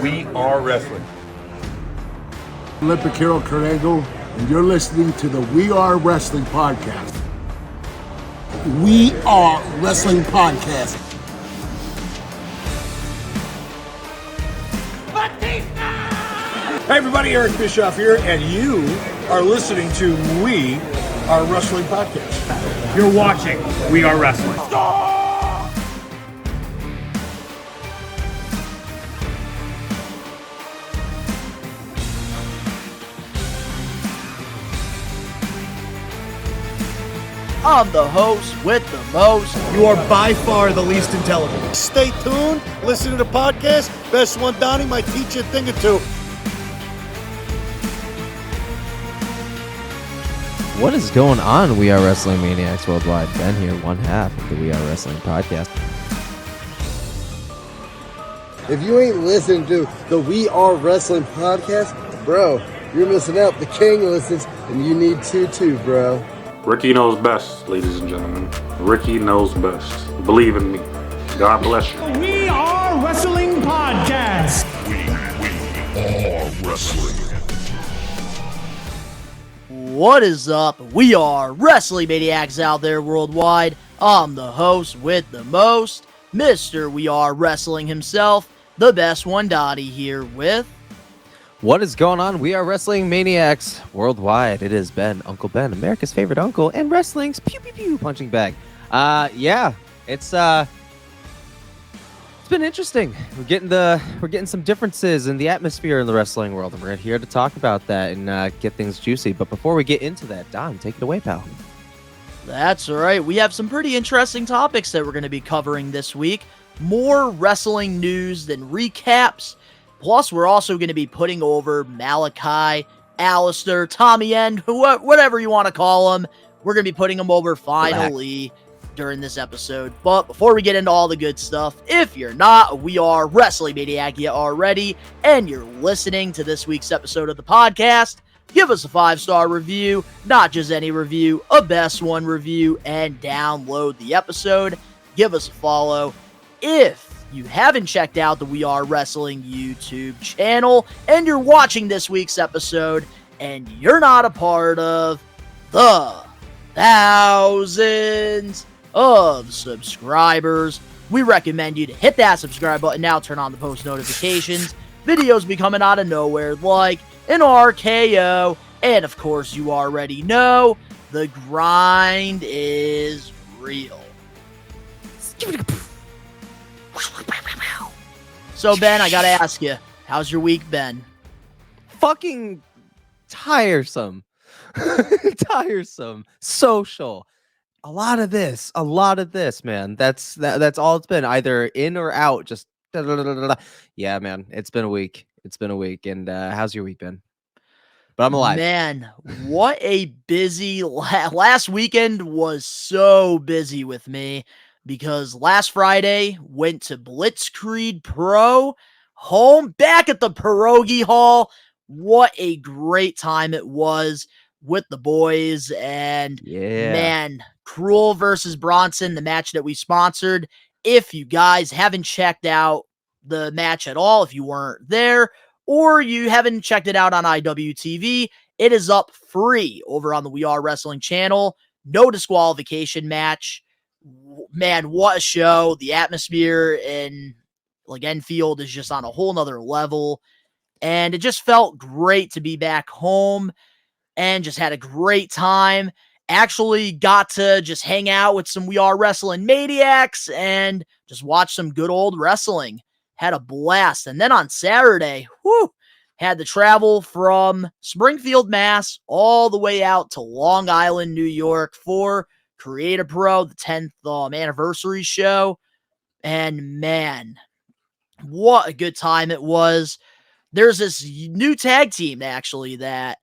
We are wrestling. Olympic hero Kurt Angle, and you're listening to the We Are Wrestling Podcast. We Are Wrestling Podcast. Hey everybody, Eric Bischoff here, and you are listening to We Are Wrestling Podcast. You're watching We Are Wrestling. I'm the host with the most. You are by far the least intelligent. Stay tuned, listen to the podcast. Best one, Donnie, might teach you a thing or two. What is going on, We Are Wrestling Maniacs Worldwide? Ben here, one half of the We Are Wrestling Podcast. If you ain't listening to the We Are Wrestling Podcast, bro, you're missing out. The king listens, and you need to too, bro. Ricky knows best, ladies and gentlemen. Ricky knows best. Believe in me. God bless you. We Are Wrestling Podcast. We are wrestling. What is up? We are Wrestling Maniacs out there worldwide. I'm the host with the most, Mr. We Are Wrestling himself, the best one, Donnie, here with... What is going on? We Are Wrestling Maniacs Worldwide. It is Ben, Uncle Ben, America's favorite uncle, and wrestling's pew pew pew punching bag. Yeah, it's been interesting. We're getting some differences in the atmosphere in the wrestling world, and we're here to talk about that and get things juicy. But before we get into that, Don, take it away, pal. That's right. We have some pretty interesting topics that we're going to be covering this week. More wrestling news than recaps. Plus, we're also going to be putting over Malachi, Alistair, Tommy End, whatever you want to call them. We're going to be putting them over finally during this episode. But before we get into all the good stuff, if you're not a We Are Wrestling Maniac yet already, and you're listening to this week's episode of the podcast, give us a 5-star review, not just any review, a best one review, and download the episode. Give us a follow. If you haven't checked out the We Are Wrestling YouTube channel, and you're watching this week's episode, and you're not a part of the thousands of subscribers, we recommend you to hit that subscribe button now, turn on the post notifications. Videos be coming out of nowhere like an RKO, and of course you already know, the grind is real. So, Ben, I gotta ask you, how's your week been? Fucking tiresome. Tiresome. Social. A lot of this, man. That's all it's been, either in or out. Just yeah, man. It's been a week. And how's your week been? But I'm alive. Man, what a busy last weekend was. So busy with me. Because last Friday, went to Blitzkrieg Pro, home, back at the Pierogi Hall. What a great time it was with the boys. And, man, Cruel versus Bronson, the match that we sponsored. If you guys haven't checked out the match at all, if you weren't there, or you haven't checked it out on IWTV, it is up free over on the We Are Wrestling channel. No disqualification match. Man, what a show. The atmosphere in Enfield is just on a whole nother level. And it just felt great to be back home and just had a great time. Actually got to just hang out with some We Are Wrestling Maniacs and just watch some good old wrestling. Had a blast. And then on Saturday, had to travel from Springfield, Mass, all the way out to Long Island, New York for Creative Pro, the 10th anniversary show. And man, what a good time it was. There's this new tag team actually that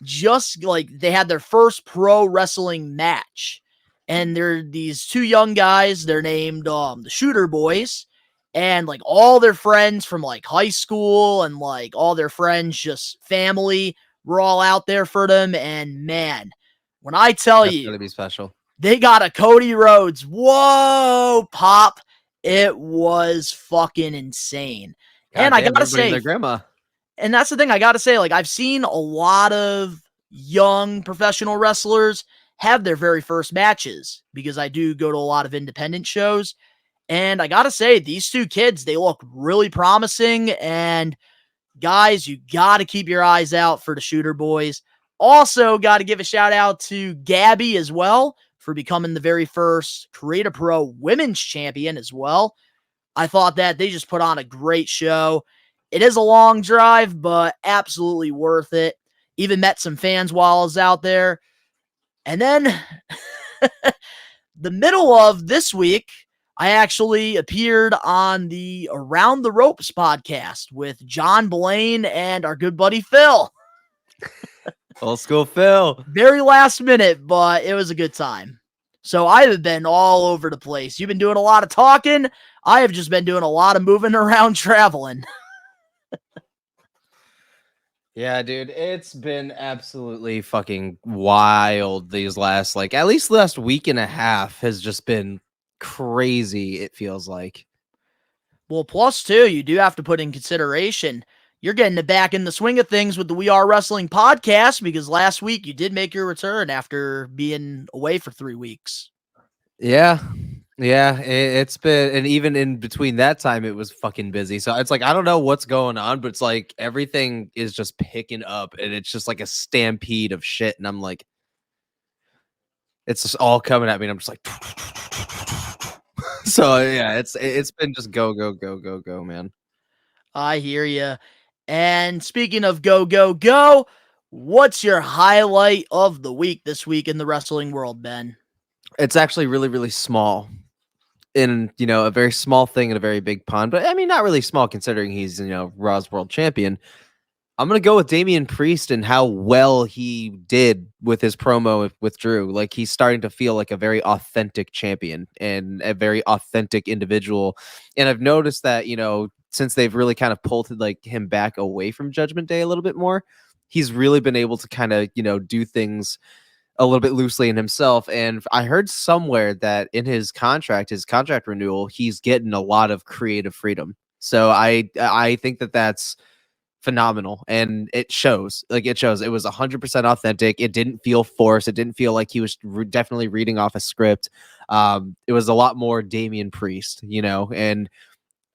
just they had their first pro wrestling match. And they're these two young guys. They're named the Shooter Boys. And all their friends from high school and all their friends, just family, were all out there for them. And man, when I tell That's you, gonna be special. They got a Cody Rhodes. Whoa, pop. It was fucking insane. And I Goddamn, gotta everybody and say, their grandma. and that's the thing, I gotta say, like, I've seen a lot of young professional wrestlers have their very first matches because I do go to a lot of independent shows. And I gotta say, these two kids, they look really promising. And guys, you gotta keep your eyes out for the Shooter Boys. Also, gotta give a shout out to Gabby as well for becoming the very first Create Pro Women's Champion as well. I thought that they just put on a great show. It is a long drive, but absolutely worth it. Even met some fans while I was out there. And then the middle of this week, I actually appeared on the Around the Ropes podcast with John Blaine and our good buddy Phil. Old school Phil. Very last minute, but it was a good time. So I have been all over the place. You've been doing a lot of talking. I have just been doing a lot of moving around, traveling. Yeah, dude, it's been absolutely fucking wild these last, like, at least last week and a half has just been crazy, it feels like. Well, plus too, you do have to put in consideration you're getting it back in the swing of things with the We Are Wrestling podcast because last week you did make your return after being away for 3 weeks. Yeah. Yeah, it's been, and even in between that time, it was fucking busy. So it's like, I don't know what's going on, but it's like everything is just picking up and it's just like a stampede of shit. And I'm like, it's just all coming at me. And I'm just like, so yeah, it's been just go, go, go, go, go, man. I hear you. And speaking of go, go, go, what's your highlight of the week this week in the wrestling world, Ben? It's actually really, really small. In, you know, a very small thing in a very big pond, but I mean, not really small considering he's, you know, Raw's world champion. I'm going to go with Damian Priest and how well he did with his promo with Drew. Like, he's starting to feel like a very authentic champion and a very authentic individual. And I've noticed that, you know, since they've really kind of pulled like him back away from Judgment Day a little bit more, he's really been able to kind of, you know, do things a little bit loosely in himself. And I heard somewhere that in his contract renewal, he's getting a lot of creative freedom. So I think that that's phenomenal. And it shows. It was 100% authentic. It didn't feel forced. It didn't feel like he was definitely reading off a script. It was a lot more Damian Priest, you know, and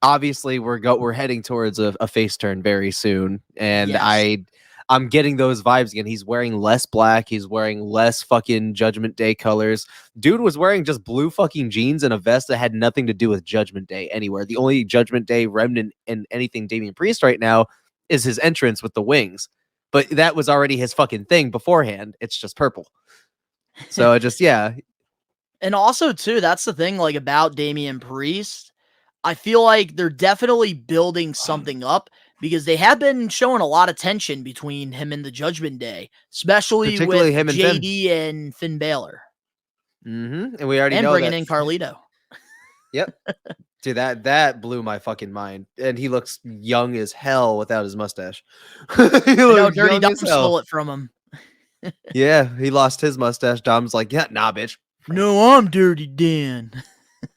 obviously we're heading towards a face turn very soon. And Yes. I'm getting those vibes again. He's wearing less black. He's wearing less fucking Judgment Day colors. Dude was wearing just blue fucking jeans and a vest that had nothing to do with Judgment Day anywhere. The only Judgment Day remnant in anything Damian Priest right now is his entrance with the wings. But that was already his fucking thing beforehand. It's just purple. So it just, yeah. And also, too, that's the thing, like, about Damian Priest. I feel like they're definitely building something up because they have been showing a lot of tension between him and the Judgment Day, especially Particularly with him and JD and Finn Balor. Mm-hmm. And we already And know bringing that. in Carlito. Yep. Dude, that blew my fucking mind. And he looks young as hell without his mustache. He No, looks Dirty young Dom as hell. stole it from him. Yeah, he lost his mustache. Dom's like, yeah, nah, bitch. No, I'm Dirty Dan.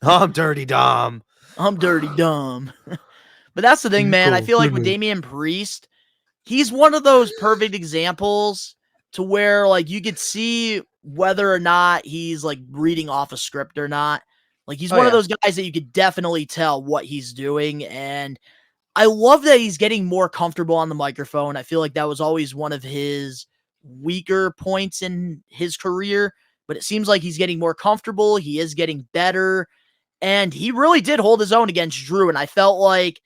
I'm Dirty Dom. I'm Dirty Dom. But that's the thing, man. I feel like with Damian Priest, he's one of those perfect examples to where, like, you could see whether or not he's, like, reading off a script or not. Like, he's one of those guys that you could definitely tell what he's doing. And I love that he's getting more comfortable on the microphone. I feel like that was always one of his weaker points in his career. But it seems like he's getting more comfortable. He is getting better. And he really did hold his own against Drew. And I felt like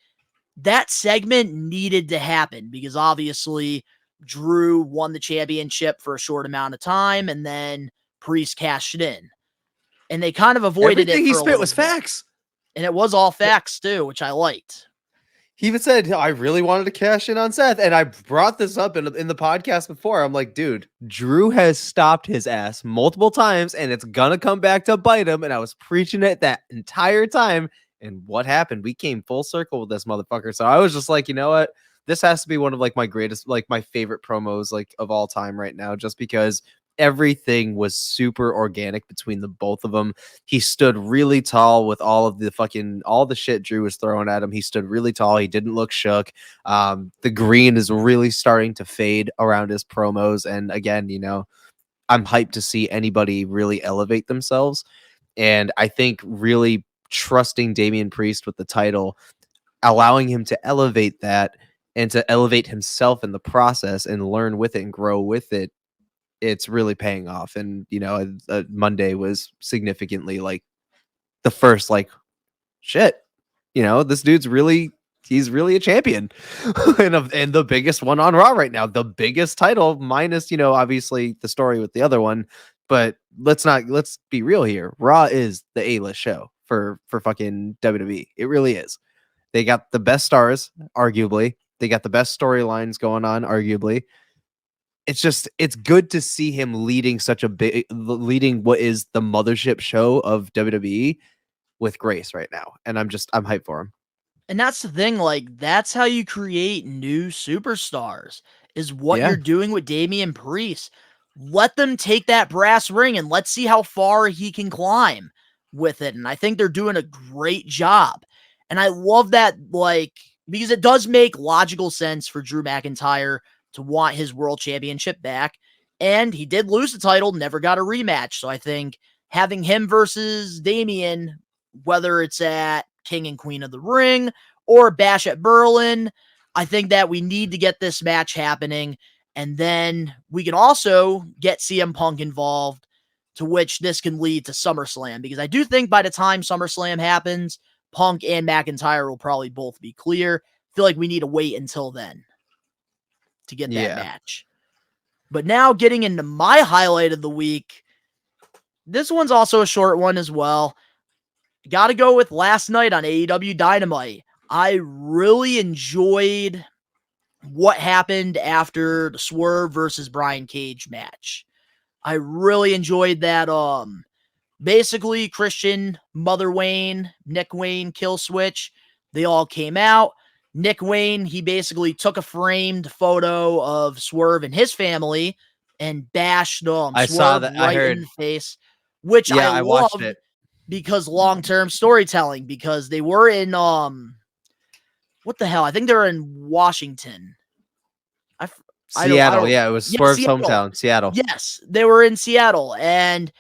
that segment needed to happen because obviously Drew won the championship for a short amount of time and then Priest cashed it in. And they kind of avoided Everything it. he for a spit little was bit. facts. And it was all facts too, which I liked. He even said, I really wanted to cash in on Seth. And I brought this up in the podcast before. I'm like, dude, Drew has stopped his ass multiple times and it's going to come back to bite him. And I was preaching it that entire time. And what happened? We came full circle with this motherfucker. So I was just like, you know what? This has to be one of like my greatest, like my favorite promos like of all time right now, just because everything was super organic between the both of them. He stood really tall with all the shit Drew was throwing at him. He stood really tall. He didn't look shook. The green is really starting to fade around his promos. And again, I'm hyped to see anybody really elevate themselves. And I think really trusting Damian Priest with the title, allowing him to elevate that and to elevate himself in the process and learn with it and grow with it, it's really paying off. And, Monday was significantly like the first, like, shit, this dude's he's really a champion and the biggest one on Raw right now, the biggest title minus, obviously the story with the other one. But let's be real here. Raw is the A-list show for fucking WWE. It really is. They got the best stars, arguably. They got the best storylines going on, arguably. It's good to see him leading leading what is the mothership show of WWE with grace right now. And I'm hyped for him. And that's the thing, like, that's how you create new superstars, is what Yeah. you're doing with Damian Priest. Let them take that brass ring and let's see how far he can climb with it. And I think they're doing a great job. And I love that, like, because it does make logical sense for Drew McIntyre to want his world championship back. And he did lose the title, never got a rematch. So I think having him versus Damian, whether it's at King and Queen of the Ring or Bash at Berlin, I think that we need to get this match happening. And then we can also get CM Punk involved, to which this can lead to SummerSlam. Because I do think by the time SummerSlam happens, Punk and McIntyre will probably both be clear. I feel like we need to wait until then to get that match. But now getting into my highlight of the week, this one's also a short one as well. Got to go with last night on AEW Dynamite. I really enjoyed what happened after the Swerve versus Brian Cage match. I really enjoyed that. Basically, Christian, Mother Wayne, Nick Wayne, Kill Switch, they all came out. Nick Wayne, he basically took a framed photo of Swerve and his family and bashed Swerve I saw that. right in the face, which I watched loved it because long-term storytelling, because they were in what the hell? I think they're in Washington. Seattle. Yeah, it was Swerve's Seattle. hometown, Seattle. Yes, they were in Seattle. And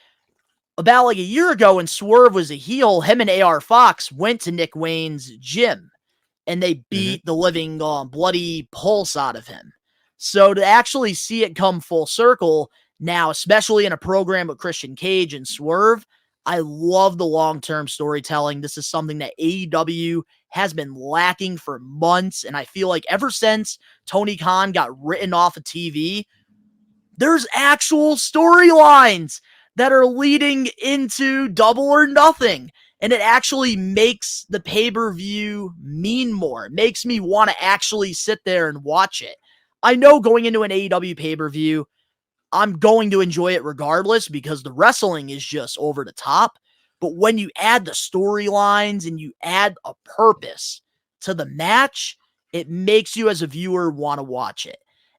about like a year ago when Swerve was a heel, him and AR Fox went to Nick Wayne's gym and they beat the living bloody pulse out of him. So to actually see it come full circle now, especially in a program with Christian Cage and Swerve, I love the long-term storytelling. This is something that AEW has been lacking for months, and I feel like ever since Tony Khan got written off of TV, there's actual storylines that are leading into Double or Nothing, and it actually makes the pay-per-view mean more. It makes me want to actually sit there and watch it. I know going into an AEW pay-per-view, I'm going to enjoy it regardless because the wrestling is just over the top. But when you add the storylines and you add a purpose to the match, it makes you as a viewer want to watch it.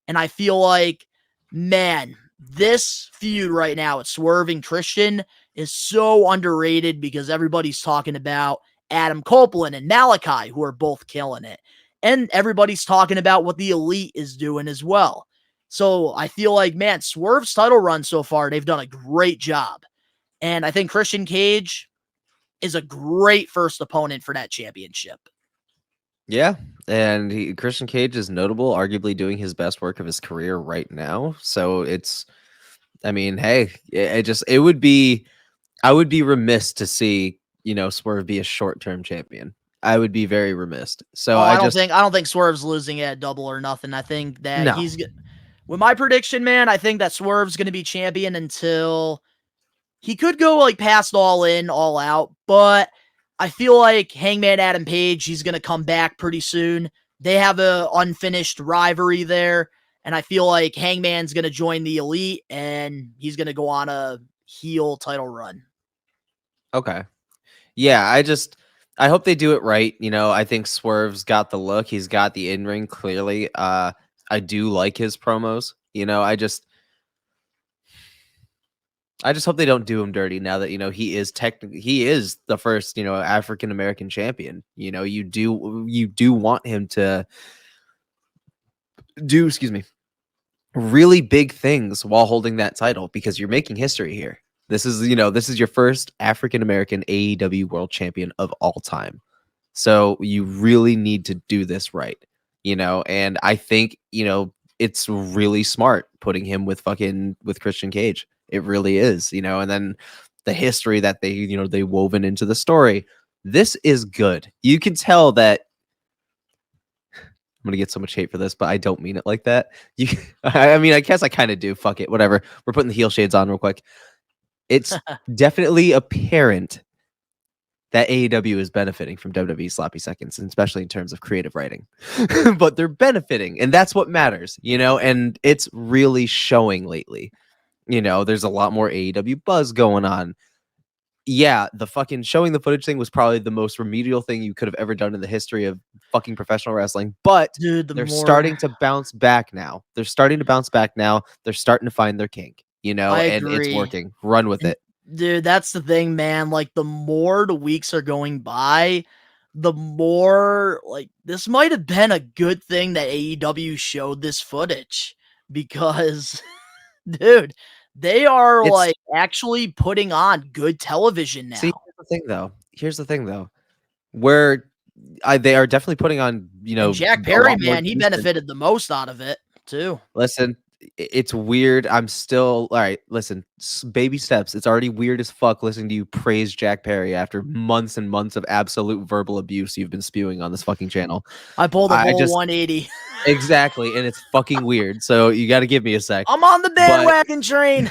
And I feel like, man, this feud right now at Swerve and Christian is so underrated because everybody's talking about Adam Copeland and Malachi, who are both killing it. And everybody's talking about what the Elite is doing as well. So I feel like, man, Swerve's title run so far, they've done a great job. And I think Christian Cage is a great first opponent for that championship. Yeah, and Christian Cage is notable, arguably doing his best work of his career right now. So it's, I mean, hey, I would be remiss to see, Swerve be a short-term champion. I would be very remiss. So I don't think Swerve's losing at Double or Nothing. I think that with my prediction, man, I think that Swerve's going to be champion until he could go like past All In, All Out, but I feel like Hangman Adam Page, he's going to come back pretty soon. They have a unfinished rivalry there, and I feel like Hangman's going to join the Elite, and he's going to go on a heel title run. Okay. Yeah, I hope they do it right. I think Swerve's got the look. He's got the in-ring, clearly. I do like his promos. I just hope they don't do him dirty now that he is the first African American champion. You do want him to do really big things while holding that title because you're making history here. This is your first African American AEW World Champion of all time. So you really need to do this right, and I think, it's really smart putting him with Christian Cage. It really is, and then the history that they woven into the story. This is good. You can tell that I'm going to get so much hate for this, but I don't mean it like that. I mean, I guess I kind of do. Fuck it. Whatever. We're putting the heel shades on real quick. It's definitely apparent that AEW is benefiting from WWE sloppy seconds, and especially in terms of creative writing. But they're benefiting, and that's what matters, and it's really showing lately. There's a lot more AEW buzz going on. Yeah, the fucking showing the footage thing was probably the most remedial thing you could have ever done in the history of fucking professional wrestling. But Dude, they're starting to bounce back now. They're starting to find their kink, and agree. it's working. Run with it. Dude, that's the thing, man. Like, the more the weeks are going by, the more, like, this might have been a good thing that AEW showed this footage because, dude, they are actually putting on good television now. See, here's the thing though, where they are definitely putting on, and Jack Perry, man, he benefited the most out of it too. Listen, it's weird. I'm still all right. Listen, baby steps. It's already weird as fuck listening to you praise Jack Perry after months and months of absolute verbal abuse you've been spewing on this fucking channel. I pulled a whole 180. Exactly, and it's fucking weird. So you got to give me a sec. I'm on the bandwagon train.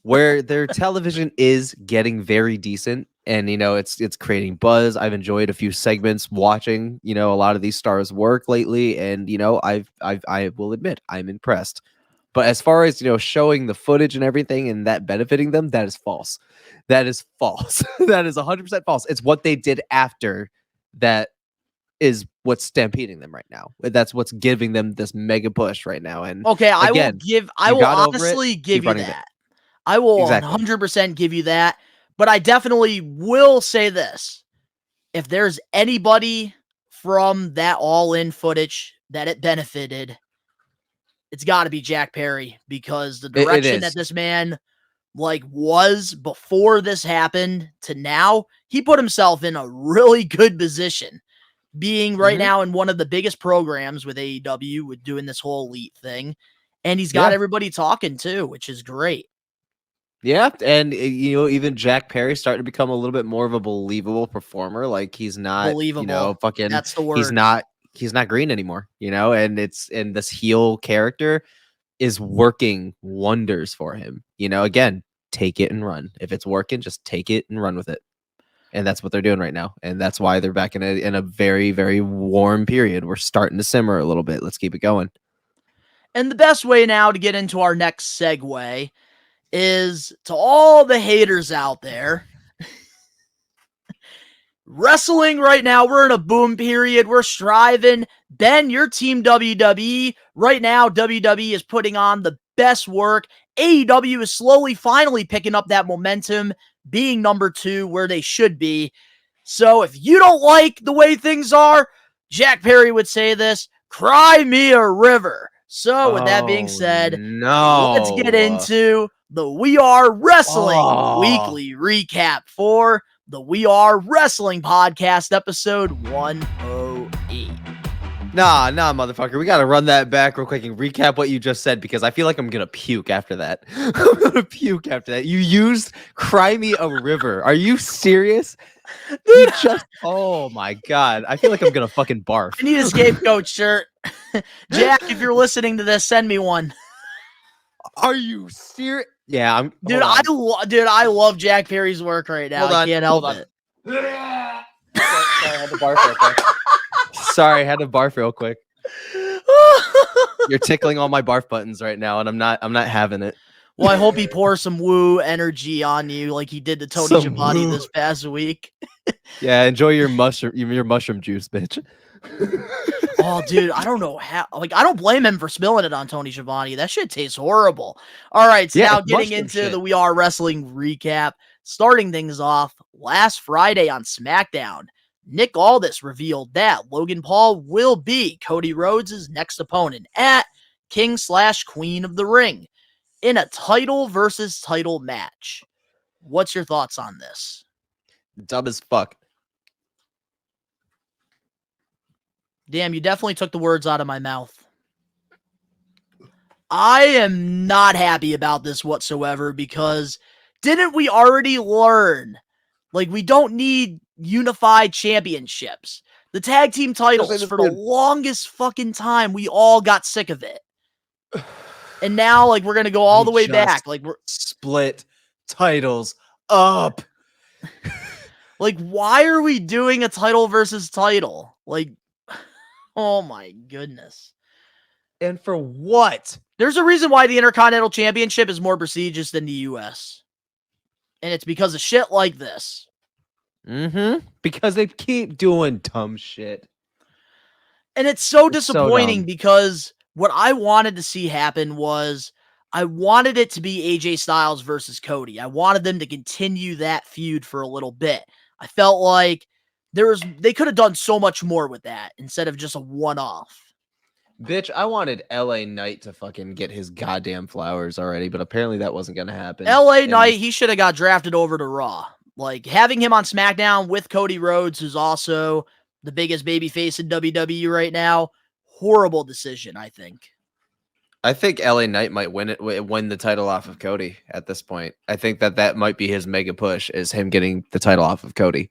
Where their television is getting very decent, and it's creating buzz. I've enjoyed a few segments watching a lot of these stars work lately, and I will admit I'm impressed. But as far as showing the footage and everything and that benefiting them, that is false. That is false. That is 100% false. It's what they did after that is what's stampeding them right now. That's what's giving them this mega push right now. And okay, I will honestly give you that. I will 100% give you that. But I definitely will say this. If there's anybody from that all-in footage that it benefited, it's got to be Jack Perry, because the direction that this man was before this happened to now, he put himself in a really good position, being right now in one of the biggest programs with AEW, with doing this whole elite thing, and he's got everybody talking too, which is great. Yeah, and even Jack Perry starting to become a little bit more of a believable performer. Like, he's not believable. Fucking. That's the word. He's not green anymore, and this heel character is working wonders for him. Again, take it and run. If it's working, just take it and run with it. And that's what they're doing right now. And that's why they're back in a very, very warm period. We're starting to simmer a little bit. Let's keep it going. And the best way now to get into our next segue is to all the haters out there. Wrestling right now, we're in a boom period. We're striving. Ben, your team WWE. Right now, WWE is putting on the best work. AEW is slowly, finally picking up that momentum, being number 2 where they should be. So if you don't like the way things are, Jack Perry would say this, cry me a river. So with that being said, let's get into the We Are Wrestling weekly recap for the We Are Wrestling podcast, episode 108. Nah, motherfucker. We got to run that back real quick and recap what you just said, because I feel like I'm going to puke after that. I'm going to puke after that. You used Cry Me a River. Are you serious? Dude, oh my God. I feel like I'm going to fucking barf. I need a scapegoat shirt. Jack, if you're listening to this, send me one. Are you serious? Yeah, I'm. I love Jack Perry's work right now. I can't help it. Sorry, I had to barf real quick. You're tickling all my barf buttons right now, and I'm not having it. Well, I hope he pours some woo energy on you like he did to Tony Schiavone this past week. Yeah, enjoy your mushroom juice, bitch. Oh, dude, I don't know how. Like, I don't blame him for spilling it on Tony Schiavone. That shit tastes horrible. All right, so Yeah, now it's getting mushroom into shit. the We Are Wrestling recap, starting things off last Friday on SmackDown. Nick Aldis revealed that Logan Paul will be Cody Rhodes' next opponent at King/Queen of the Ring in a title versus title match. What's your thoughts on this? Dumb as fuck. Damn, you definitely took the words out of my mouth. I am not happy about this whatsoever because didn't we already learn? Like, we don't need unified championships. The tag team titles, for the longest fucking time, we all got sick of it. And now, like, we're going to go all the way back. Like, we're split titles up. like, why are we doing a title versus title? Like, oh my goodness. And for what? There's a reason why the Intercontinental Championship is more prestigious than the US. And it's because of shit like this. Because they keep doing dumb shit. And it's so It's so disappointing dumb. because what I wanted to see happen was I wanted it to be AJ Styles versus Cody. I wanted them to continue that feud for a little bit. I felt like they could have done so much more with that instead of just a one-off. Bitch, I wanted LA Knight to fucking get his goddamn flowers already, but apparently that wasn't going to happen. LA Knight, he should have got drafted over to Raw. Like, having him on SmackDown with Cody Rhodes, who's also the biggest babyface in WWE right now, horrible decision, I think. I think LA Knight might win the title off of Cody at this point. I think that might be his mega push, is him getting the title off of Cody.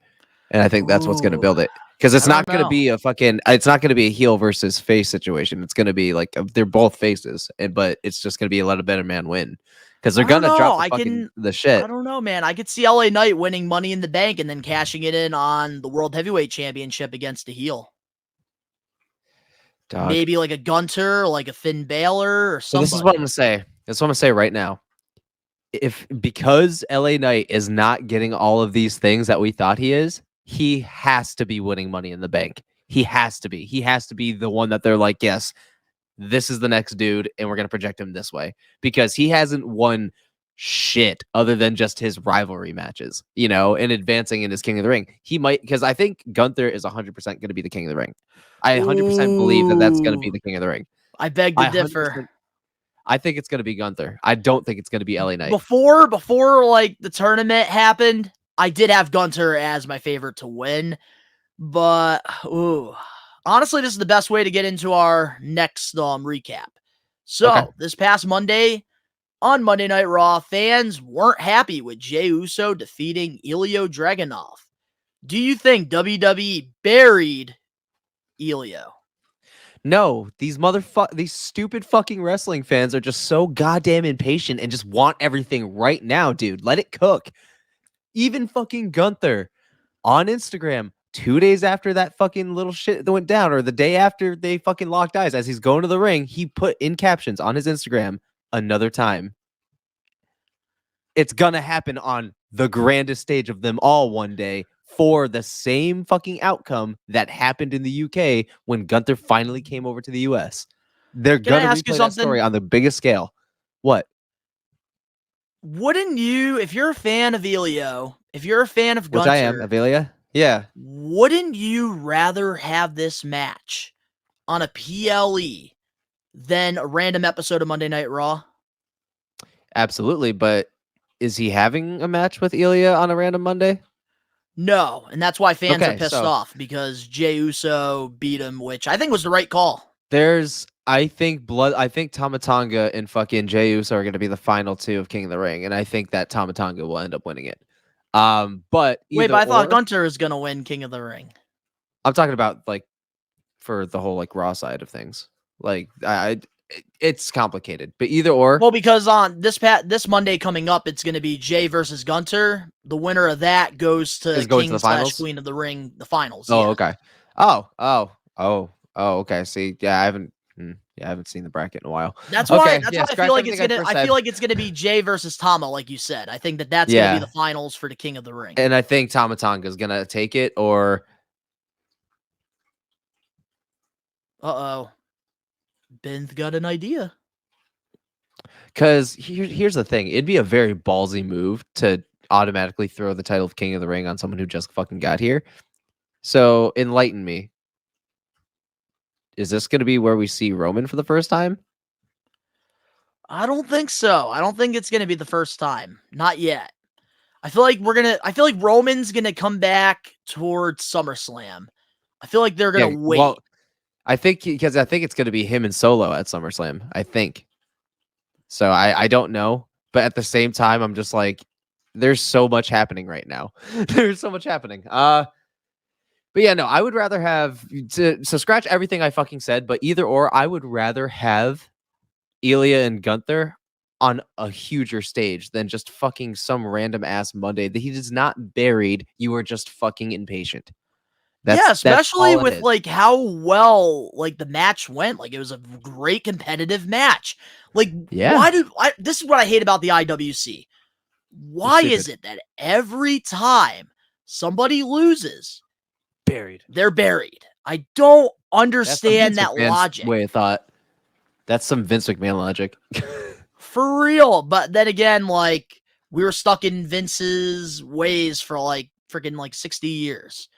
And I think that's what's going to build it. Because it's not going to be it's not going to be a heel versus face situation. It's going to be like, they're both faces, but it's just going to be a let a better man win. Because they're going to drop the shit. I don't know, man. I could see LA Knight winning Money in the Bank and then cashing it in on the World Heavyweight Championship against a heel. Dog. Maybe like a Gunter, like a Finn Balor, or something. This is what I'm going to say. This is what I'm going to say right now. Because LA Knight is not getting all of these things that we thought he is, he has to be winning Money in the Bank. He has to be. He has to be the one that they're like, yes, this is the next dude, and we're going to project him this way. Because he hasn't won shit other than just his rivalry matches, and advancing in his King of the Ring. He might, because I think Gunther is 100% going to be the King of the Ring. I 100% believe that that's going to be the King of the Ring. I beg to differ. I think it's going to be Gunther. I don't think it's going to be LA Knight. Before like the tournament happened, I did have Gunter as my favorite to win, but honestly, this is the best way to get into our next recap. So This past Monday on Monday Night Raw, fans weren't happy with Jey Uso defeating Ilya Dragunov. Do you think WWE buried Ilya? No, these stupid fucking wrestling fans are just so goddamn impatient and just want everything right now, dude. Let it cook. Even fucking Gunther on Instagram 2 days after that fucking little shit that went down, or the day after they fucking locked eyes, as he's going to the ring, he put in captions on his Instagram, "Another time." It's gonna happen on the grandest stage of them all one day for the same fucking outcome that happened in the UK when Gunther finally came over to the US. They're gonna replay that story on the biggest scale. What? Wouldn't you, if you're a fan of Ilya, if you're a fan of Gunther, which I am, Avelia, yeah. Wouldn't you rather have this match on a PLE than a random episode of Monday Night Raw? Absolutely, but is he having a match with Ilya on a random Monday? No, and that's why fans are pissed off, because Jey Uso beat him, which I think was the right call. I think Tama Tonga and fucking Jey Uso are going to be the final two of King of the Ring, and I think that Tama Tonga will end up winning it. But I thought Gunther is going to win King of the Ring. I'm talking about like for the whole like Raw side of things. Like it's complicated, but either or. Well, because on this Monday coming up, it's going to be Jey versus Gunther. The winner of that goes to King/Queen of the Ring, the finals. Oh, okay. Oh, okay. See, yeah, I haven't seen the bracket in a while. That's why. That's why I feel like it's gonna. I feel like it's gonna be Jey versus Tama, like you said. I think that's gonna be the finals for the King of the Ring. And I think Tama Tonga is gonna take it, or Uh-oh. Ben's got an idea. Because here's the thing. It'd be a very ballsy move to automatically throw the title of King of the Ring on someone who just fucking got here. So enlighten me. Is this going to be where we see Roman for the first time? I don't think so. I don't think it's going to be the first time. Not yet. I feel like Roman's going to come back towards SummerSlam. I feel like they're going to wait. Well, I think it's going to be him and Solo at SummerSlam. I think. So I don't know, but at the same time, I'm just like, there's so much happening right now. There's so much happening. But yeah, no, I would rather have to scratch everything I fucking said, but either or, I would rather have Ilya and Gunther on a huger stage than just fucking some random ass Monday that he is not buried. You are just fucking impatient. Yeah, especially with like how well like the match went. Like it was a great competitive match. Like, yeah, this is what I hate about the IWC. Why is it that every time somebody loses, they're buried? I don't understand that logic. Way of thought. That's some Vince McMahon logic. For real. But then again, like we were stuck in Vince's ways for like freaking like 60 years.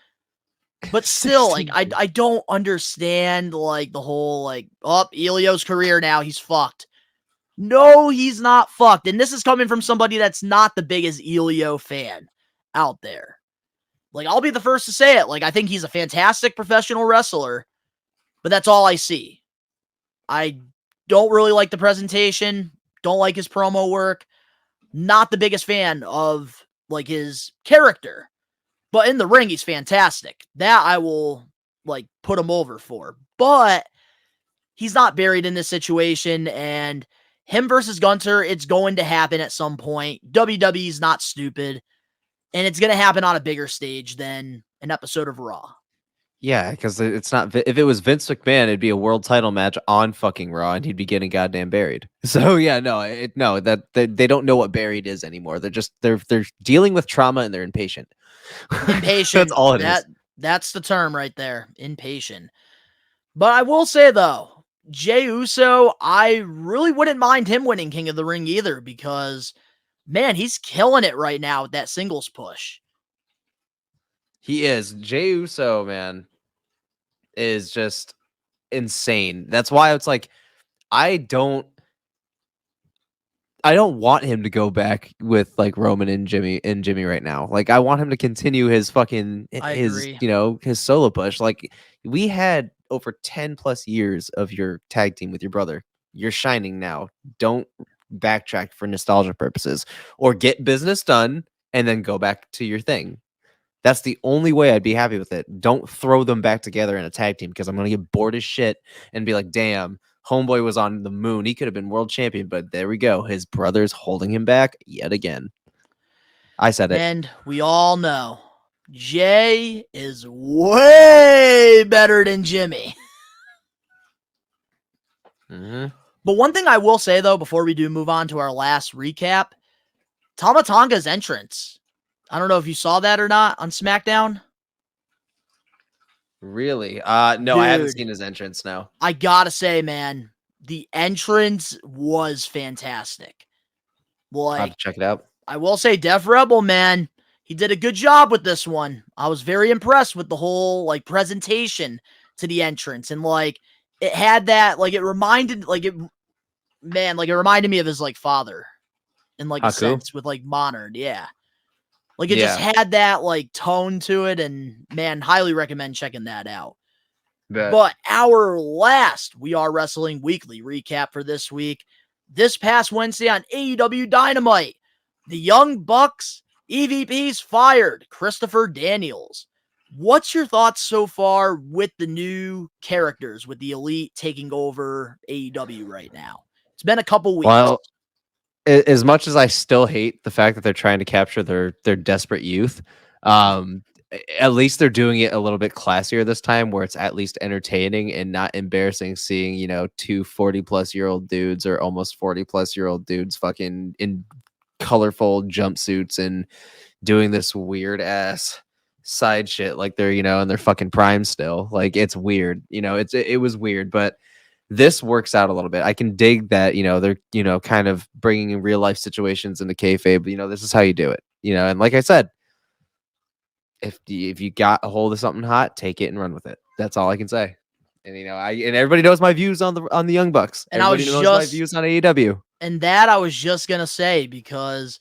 But still, like, I don't understand, like, the whole, like, Elio's career now, he's fucked. No, he's not fucked. And this is coming from somebody that's not the biggest Elio fan out there. Like, I'll be the first to say it. Like, I think he's a fantastic professional wrestler, but that's all I see. I don't really like the presentation, don't like his promo work, not the biggest fan of, like, his character. But in the ring, he's fantastic. That I will, like, put him over for. But he's not buried in this situation, and him versus Gunther, it's going to happen at some point. WWE's not stupid, and it's going to happen on a bigger stage than an episode of Raw. Yeah, because it's not. If it was Vince McMahon, it'd be a world title match on fucking Raw, and he'd be getting goddamn buried. So yeah, that they don't know what buried is anymore. They're dealing with trauma and they're impatient. Impatient. That's all it is. That's the term right there. Impatient. But I will say though, Jey Uso, I really wouldn't mind him winning King of the Ring either, because man, he's killing it right now with that singles push. He is. Jey Uso, man, is just insane. That's why it's like I don't want him to go back with like Roman and Jimmy right now. Like I want him to continue his fucking his solo push. Like we had over 10 plus years of your tag team with your brother. You're shining now. Don't backtrack for nostalgia purposes, or get business done and then go back to your thing. That's the only way I'd be happy with it. Don't throw them back together in a tag team, because I'm going to get bored as shit and be like, damn, homeboy was on the moon. He could have been world champion, but there we go. His brother's holding him back yet again. I said it. And we all know Jay is way better than Jimmy. Mm-hmm. But one thing I will say, though, before we do move on to our last recap, Tama Tonga's entrance. I don't know if you saw that or not on SmackDown. Really? No, dude, I haven't seen his entrance now. I gotta say, man, the entrance was fantastic. Like, I'll have to check it out. I will say, Def Rebel, man, he did a good job with this one. I was very impressed with the whole like presentation to the entrance, and like it had that, like it reminded me of his like father in like a sense with like modern, yeah. Like it just had that like tone to it, and man, highly recommend checking that out. But our last We Are Wrestling Weekly recap for this week, this past Wednesday on AEW Dynamite, the Young Bucks EVPs fired Christopher Daniels. What's your thoughts so far with the new characters, with the Elite taking over AEW right now? It's been a couple weeks. Well, as much as I still hate the fact that they're trying to capture their desperate youth, at least they're doing it a little bit classier this time, where it's at least entertaining and not embarrassing seeing, you know, 2 40-plus-year-old dudes or almost 40-plus-year-old dudes fucking in colorful jumpsuits and doing this weird ass side shit like they're, in their fucking prime still. Like, it's weird. It was weird, but this works out a little bit. I can dig that, they're, kind of bringing in real life situations into kayfabe. This is how you do it. And like I said, if you got a hold of something hot, take it and run with it. That's all I can say. And and everybody knows my views on the Young Bucks. And everybody knows my views on AEW. And that I was just gonna say, because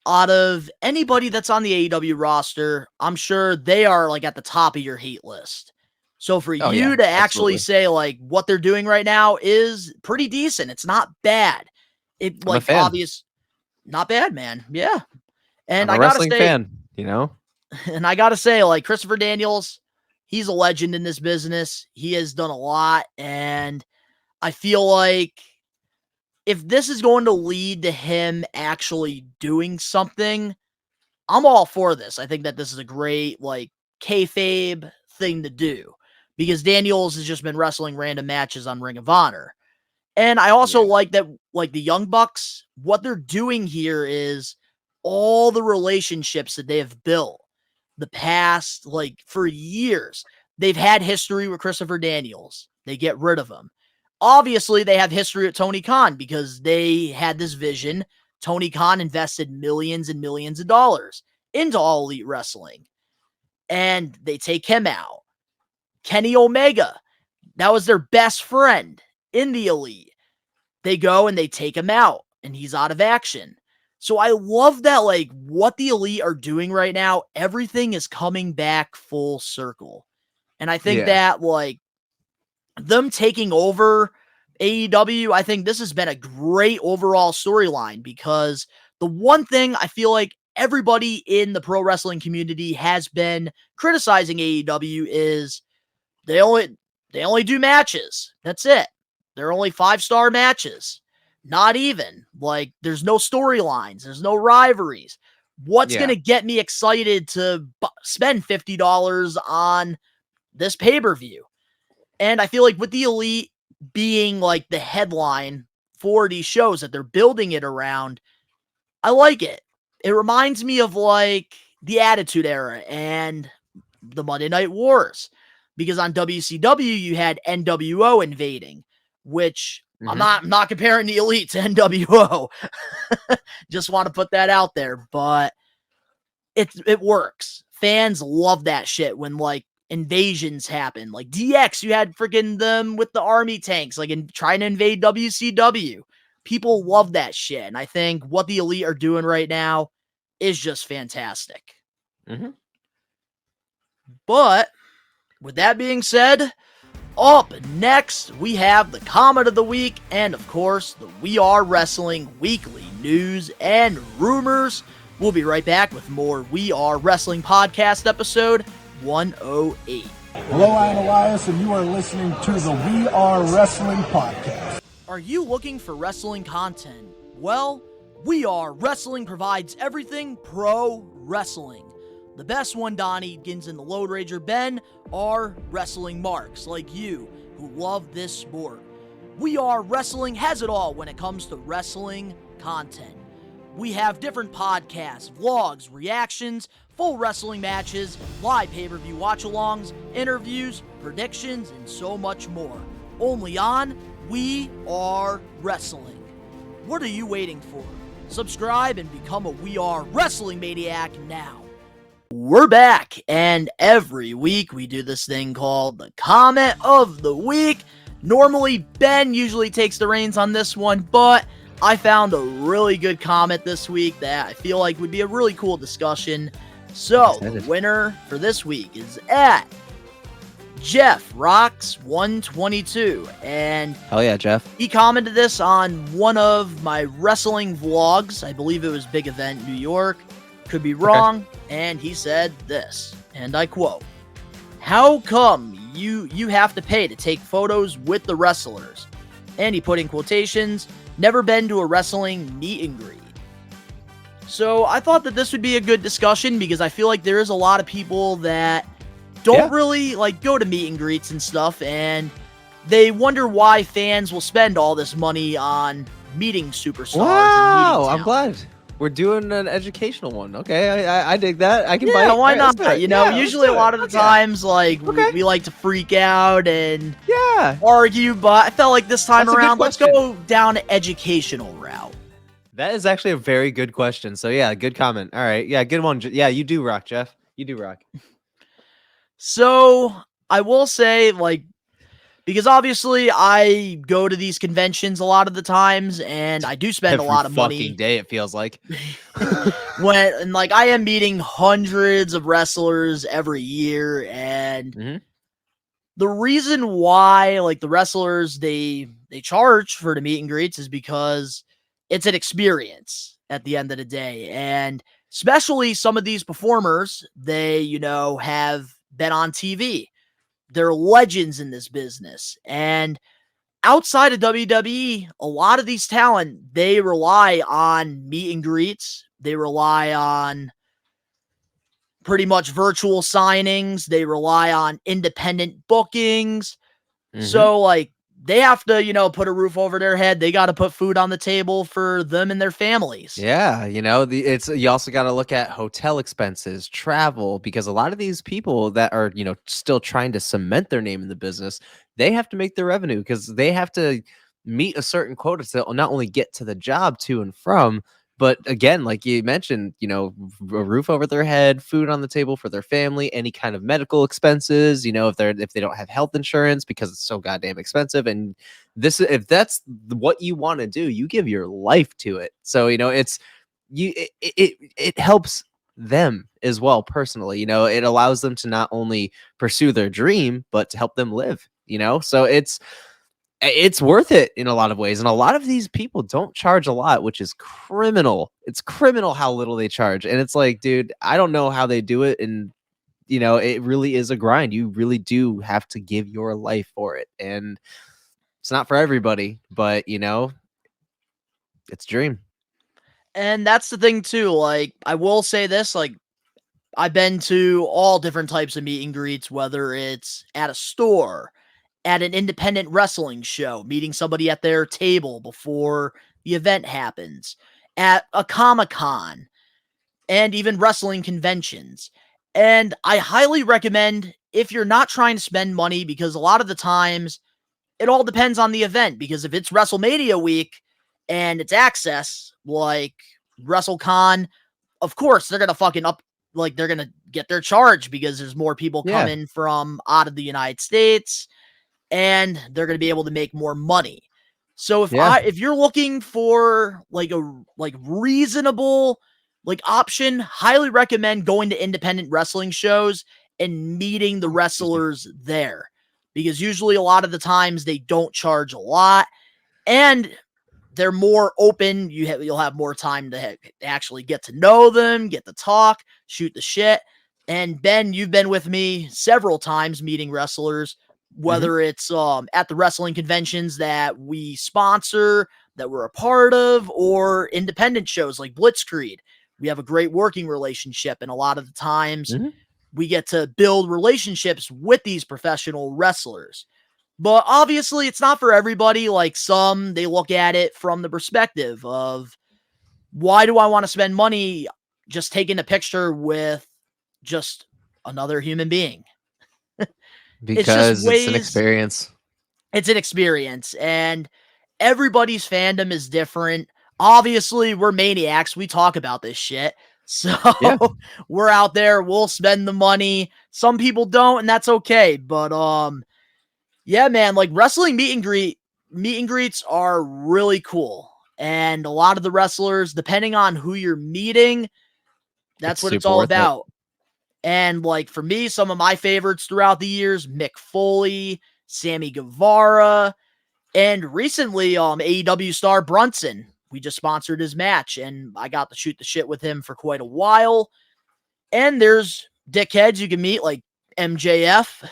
out of anybody that's on the AEW roster, I'm sure they are like at the top of your hate list. So for you to actually say like what they're doing right now is pretty decent. It's not bad. It like obvious, not bad, man. Yeah. And I'm a wrestling fan, And I gotta say, like, Christopher Daniels, he's a legend in this business. He has done a lot, and I feel like if this is going to lead to him actually doing something, I'm all for this. I think that this is a great, like, kayfabe thing to do, because Daniels has just been wrestling random matches on Ring of Honor. And I also like that, like, the Young Bucks, what they're doing here is all the relationships that they have built the past, like, for years. They've had history with Christopher Daniels. They get rid of him. Obviously, they have history with Tony Khan because they had this vision. Tony Khan invested millions and millions of dollars into All Elite Wrestling. And they take him out. Kenny Omega, that was their best friend in the Elite. They go and they take him out, and he's out of action. So I love that, like, what the Elite are doing right now, everything is coming back full circle. And I think that, like, them taking over AEW, I think this has been a great overall storyline, because the one thing I feel like everybody in the pro wrestling community has been criticizing AEW is they only do matches. That's it. They're only 5-star matches. Not even. Like, there's no storylines. There's no rivalries. What's going to get me excited to spend $50 on this pay-per-view? And I feel like with the Elite being, like, the headline for these shows that they're building it around, I like it. It reminds me of, like, the Attitude Era and the Monday Night Wars. Because on WCW, you had NWO invading, which... I'm not comparing the Elite to NWO. Just want to put that out there, but it works. Fans love that shit when, like, invasions happen. Like DX, you had freaking them with the army tanks, like, trying to invade WCW. People love that shit, and I think what the Elite are doing right now is just fantastic. But with that being said, up next, we have the comment of the week and, of course, the We Are Wrestling weekly news and rumors. We'll be right back with more We Are Wrestling podcast episode 108. Hello, I'm Elias, and you are listening to the We Are Wrestling podcast. Are you looking for wrestling content? Well, We Are Wrestling provides everything pro wrestling. The best one, Donnie, Gins, and the Load Rager Ben, are wrestling marks like you who love this sport. We Are Wrestling has it all when it comes to wrestling content. We have different podcasts, vlogs, reactions, full wrestling matches, live pay-per-view watch-alongs, interviews, predictions, and so much more. Only on We Are Wrestling. What are you waiting for? Subscribe and become a We Are Wrestling maniac now. We're back, and every week we do this thing called the comment of the week. Normally, Ben usually takes the reins on this one, but I found a really good comment this week that I feel like would be a really cool discussion. So, the winner for this week is at Jeff Rocks 122, and hell yeah, Jeff. He commented this on one of my wrestling vlogs. I believe it was Big Event New York. Could be wrong. And he said this, and I quote, "How come you have to pay to take photos with the wrestlers?" And he put in quotations, "Never been to a wrestling meet and greet." So I thought that this would be a good discussion, because I feel like there is a lot of people that don't really like go to meet and greets and stuff, and they wonder why fans will spend all this money on meeting superstars. Wow, and I'm glad. We're doing an educational one. Okay, I dig that. I can buy Yeah, it. why All right, let's not? do it. You know, Yeah, let's usually a do it. lot of the Fuck yeah. times, like, Okay. we like to freak out and Yeah, argue, but I felt like this time That's a good around, let's question. go down an educational route. that is actually a very good question. So yeah, good comment. All right, yeah, good one. Yeah, you do rock, Jeff. You do rock. So, I will say, like, because obviously I go to these conventions a lot of the times and I do spend a Every lot of fucking money day, it feels like. and like I am meeting hundreds of wrestlers every year, and Mhm. the reason why like the wrestlers they charge for the meet and greets is because it's an experience at the end of the day. And especially some of these performers, they, you know, have been on TV. They're legends in this business. And outside of WWE, a lot of these talent, they rely on meet and greets. They rely on pretty much virtual signings. They rely on independent bookings. Mhm. So, like, they have to, you know, put a roof over their head. They got to put food on the table for them and their families. Yeah, you know, it's you also got to look at hotel expenses, travel, because a lot of these people that are, you know, still trying to cement their name in the business, they have to make their revenue because they have to meet a certain quota to not only get to the job to and from, but again, like you mentioned, you know, a roof over their head, food on the table for their family, any kind of medical expenses, you know, if they don't have health insurance because it's so goddamn expensive. And this if that's what you want to do, you give your life to it. So you know it's it helps them as well personally. You know, it allows them to not only pursue their dream but to help them live, you know. So it's worth it in a lot of ways, and a lot of these people don't charge a lot, which is criminal. It's criminal how little they charge, and it's like, dude, I don't know how they do it. And you know, it really is a grind. You really do have to give your life for it, and it's not for everybody, but you know, it's a dream. And that's the thing too. Like, I will say this, like, I've been to all different types of meet and greets, whether it's at a store, at an independent wrestling show, meeting somebody at their table before the event happens, at a Comic-Con, and even wrestling conventions. And I highly recommend, if you're not trying to spend money, because a lot of the times it all depends on the event. Because if it's WrestleMania week and it's access, like WrestleCon, of course they're gonna fucking up, like they're gonna get their charge because there's more people Yeah. coming from out of the United States, and they're gonna be able to make more money. So Yeah. if you're looking for like a reasonable like option, highly recommend going to independent wrestling shows and meeting the wrestlers there, because usually a lot of the times they don't charge a lot, and they're more open. You'll have more time to actually get to know them, get to talk, shoot the shit. And Ben, you've been with me several times meeting wrestlers, Mhm. whether it's at the wrestling conventions that we sponsor, that we're a part of, or independent shows like Blitzkrieg. We have a great working relationship, and a lot of the times Mhm. we get to build relationships with these professional wrestlers. But obviously, it's not for everybody. Like, some, they look at it from the perspective of, why do I want to spend money just taking a picture with just another human being? It's just Because it's an ways, experience. it's an experience, and everybody's fandom is different. Obviously, we're maniacs. We talk about this shit. So Yeah. we're out there, we'll spend the money. Some people don't, and that's okay. But yeah, man, like wrestling meet and greets are really cool. And a lot of the wrestlers, depending on who you're meeting, It's that's what it's super all worth it. about. And like for me, some of my favorites throughout the years, Mick Foley, Sammy Guevara, and recently AEW star Brunson. We just sponsored his match and I got to shoot the shit with him for quite a while. And there's dickheads you can meet like MJF.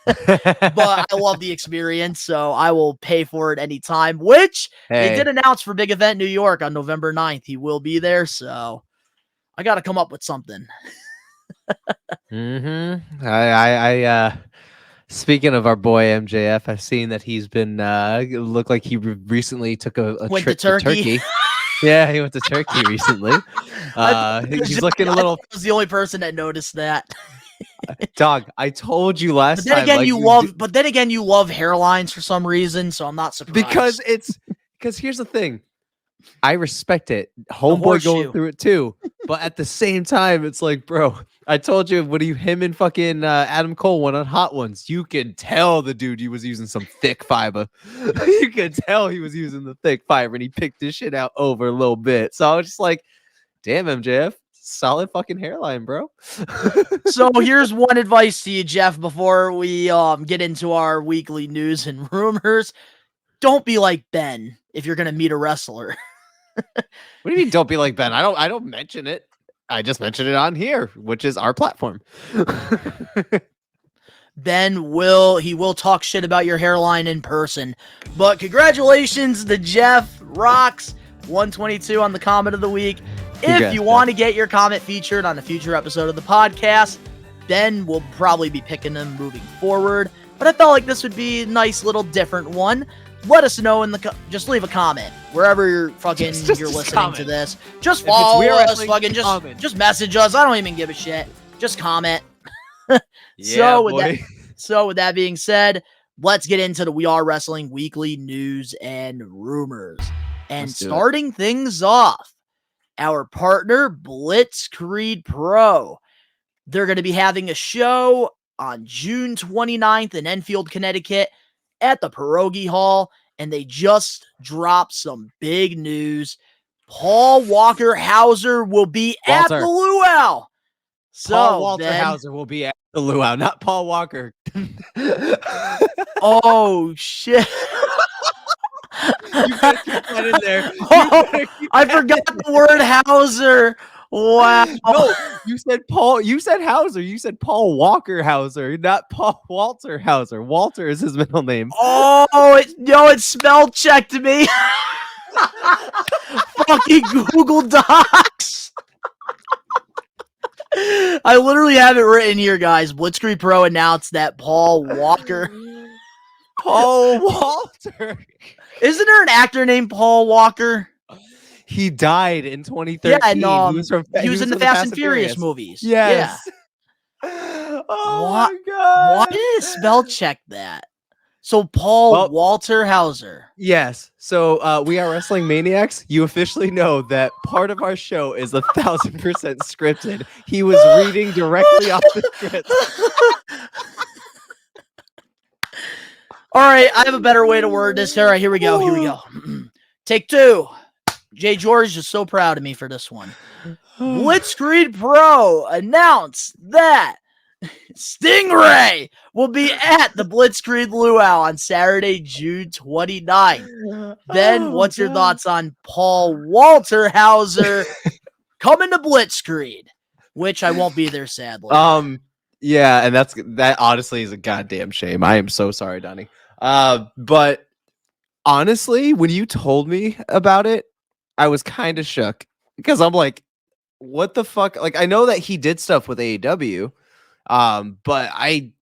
But I love the experience, so I will pay for it anytime, which they did Hey. announce for Big Event New York on November 9th. He will be there, so I got to come up with something. Mm-hmm. Speaking of our boy MJF, I've seen that he's been looked like he recently took a Went to trip to Turkey. Turkey. Yeah, he went to Turkey recently. He's looking a little. I was the only person that noticed that. Dog, I told you last But then time. again, like, you love hairlines for some reason, so I'm not surprised. Because here's the thing. I respect it. Homeboy horseshoe. going through it too. But at the same time, it's like, bro, I told you when him and fucking Adam Cole went on Hot Ones, you can tell the dude he was using some thick fiber. You could tell he was using the thick fiber, and he picked this shit out over a little bit. So I was just like, damn, MJF, solid fucking hairline, bro. So here's one advice to you, Jeff, before we get into our weekly news and rumors. Don't be like Ben if you're gonna meet a wrestler. What do you mean don't be like Ben? I don't mention it. I just mentioned it on here, which is our platform. Ben will talk shit about your hairline in person. But congratulations to Jeff Rocks 122 on the comment of the week. If you want to get your comment featured on a future episode of the podcast, Ben will probably be picking them moving forward. But I felt like this would be a nice little different one. Let us know just leave a comment wherever you're fucking you're listening to this. Just follow us, fucking just message us. I don't even give a shit. Just comment. So with that being said, let's get into the We Are Wrestling weekly news and rumors. And starting things off, our partner Blitzkrieg Pro. They're going to be having a show on June 29th in Enfield, Connecticut, at the Pierogi Hall, and they just dropped some big news. Paul Walker Hauser will be at the luau. So Paul Walter Hauser will be at the luau, not Paul Walker. Oh shit. You gotta keep that in there. I forgot the word Hauser. Wow. No, you said Paul. You said Hauser. You said Paul Walker Hauser, not Paul Walter Hauser. Walter is his middle name. Oh, it spell checked me. Fucking Google Docs. I literally have it written here, guys. Blitzkrieg Pro announced that Paul Walker. Paul Walter. Isn't there an actor named Paul Walker? He died in 2013. Yeah, no, he was in the Fast and Furious movies. Yes. Yeah. Oh my god. Why did it spell check that? So Paul Walter Hauser. Yes. So we are Wrestling Maniacs. You officially know that part of our show is 1,000% scripted. He was reading directly off the script. All right, I have a better way to word this. All right, here we go. Take two. Jay George is so proud of me for this one. Blitzkrieg Pro announced that Stingray will be at the Blitzkrieg Luau on Saturday, June 29th. Ben, what's your thoughts on Paul Walter Hauser coming to Blitzkrieg? Which I won't be there, sadly. Yeah, and that honestly is a goddamn shame. I am so sorry, Donnie. But honestly, when you told me about it, I was kind of shook because I'm like, what the fuck? Like, I know that he did stuff with AEW, but I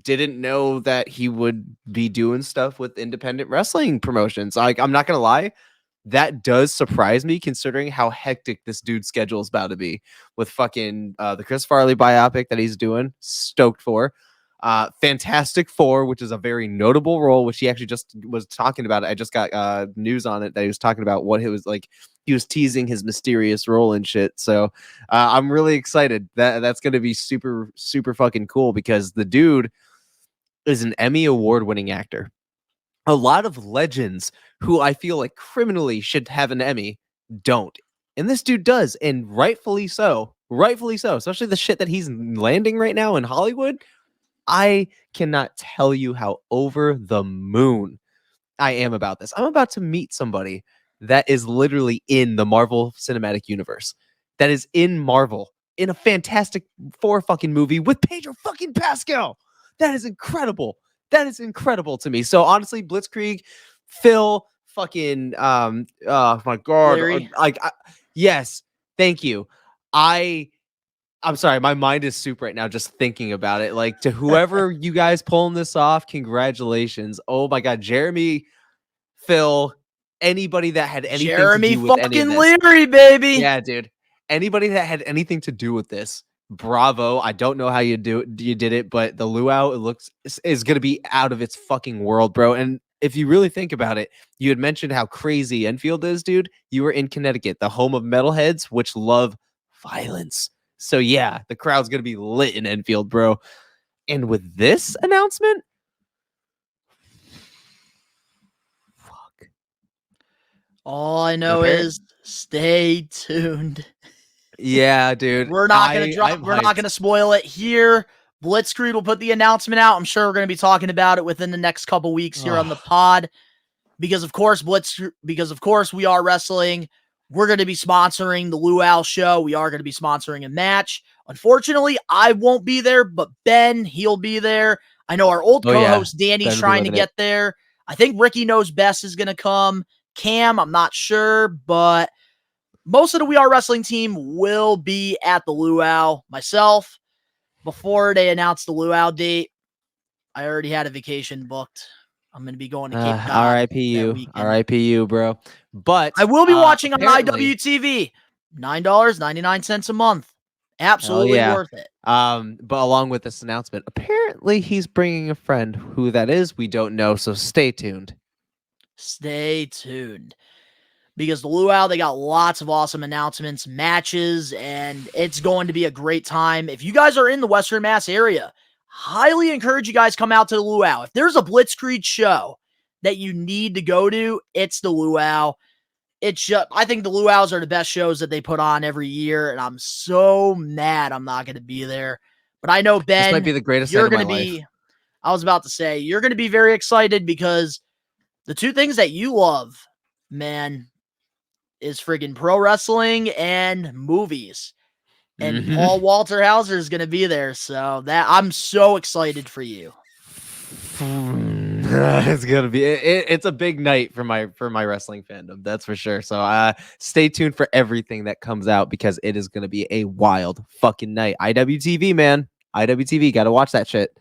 didn't know that he would be doing stuff with independent wrestling promotions. Like, I'm not gonna lie, that does surprise me considering how hectic this dude's schedule is about to be with fucking the Chris Farley biopic that he's doing. Stoked for. Fantastic Four, which is a very notable role, which he actually just was talking about. I just got news on it that he was talking about what it was like. He was teasing his mysterious role and shit. So I'm really excited. That's going to be super, super fucking cool because the dude is an Emmy award-winning actor. A lot of legends who I feel like criminally should have an Emmy don't. And this dude does, and rightfully so. Rightfully so. Especially the shit that he's landing right now in Hollywood. I cannot tell you how over the moon I am about this. I'm about to meet somebody that is literally in the Marvel Cinematic Universe. That is in Marvel. In a Fantastic Four fucking movie with Pedro fucking Pascal. That is incredible. That is incredible to me. So honestly, Blitzkrieg, Phil, fucking oh my god. Yes, thank you. I'm sorry, my mind is soup right now just thinking about it. Like, to whoever you guys pulling this off, congratulations. Oh my god, Jeremy, Phil, anybody that had anything Jeremy to do with any of fucking this. Leary, baby. Yeah, dude. Anybody that had anything to do with this, bravo. I don't know how you did it, but the luau is going to be out of its fucking world, bro. And if you really think about it, you had mentioned how crazy Enfield is, dude. You were in Connecticut, the home of metalheads, which love violence. So yeah, the crowd's going to be lit in Enfield, bro. And with this announcement, fuck. All I know is stay tuned. Yeah, dude. We're not gonna drop. We're not gonna spoil it here. Blitzkrieg will put the announcement out. I'm sure we're gonna be talking about it within the next couple weeks here on the pod, because of course we are wrestling. We're gonna be sponsoring the Luau show. We are gonna be sponsoring a match. Unfortunately, I won't be there, but Ben, he'll be there. I know our old co-host Danny's trying to get there. I think Ricky Knows Best is gonna come. Cam, I'm not sure, but most of the We Are Wrestling team will be at the Luau. Myself, before they announced the Luau date, I already had a vacation booked. I'm going to be going to Cape Cod. R.I.P. you, bro. But I will be watching on IWTV. $9.99 a month. Absolutely worth it. But along with this announcement, apparently he's bringing a friend. Who that is, we don't know. So stay tuned. Stay tuned. Because the Luau, they got lots of awesome announcements, matches, and it's going to be a great time. If you guys are in the Western Mass area, highly encourage you guys come out to the Luau. If there's a Blitzkrieg show that you need to go to, it's the Luau. I think the Luaus are the best shows that they put on every year, and I'm so mad I'm not going to be there. But I know, Ben, this might be the greatest you're night of going my to be. life. I was about to say, you're going to be very excited because the two things that you love, man, is friggin' pro wrestling and movies. And Paul Walter Hauser is going to be there. So that I'm so excited for you. It's going to be, it's a big night for my wrestling fandom. That's for sure. So stay tuned for everything that comes out because it is going to be a wild fucking night. IWTV, man. IWTV. Got to watch that shit.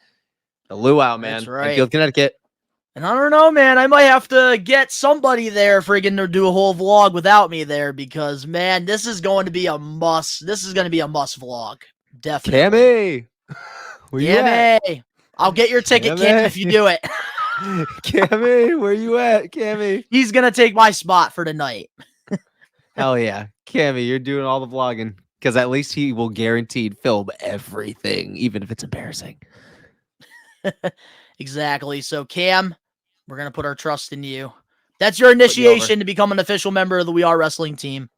The Luau, man. That's right. Enfield, Connecticut. And I don't know, man. I might have to get somebody there friggin' to do a whole vlog without me there because, man, this is going to be a must. This is going to be a must vlog. Definitely. Cammy. I'll get your ticket, Cam, if you do it. Cammy, where you at, Cammy? He's going to take my spot for the night. Hell yeah. Cammy, you're doing all the vlogging because at least he will guaranteed film everything, even if it's embarrassing. Exactly. So, Cam, we're going to put our trust in you. That's your initiation to become an official member of the We Are Wrestling team.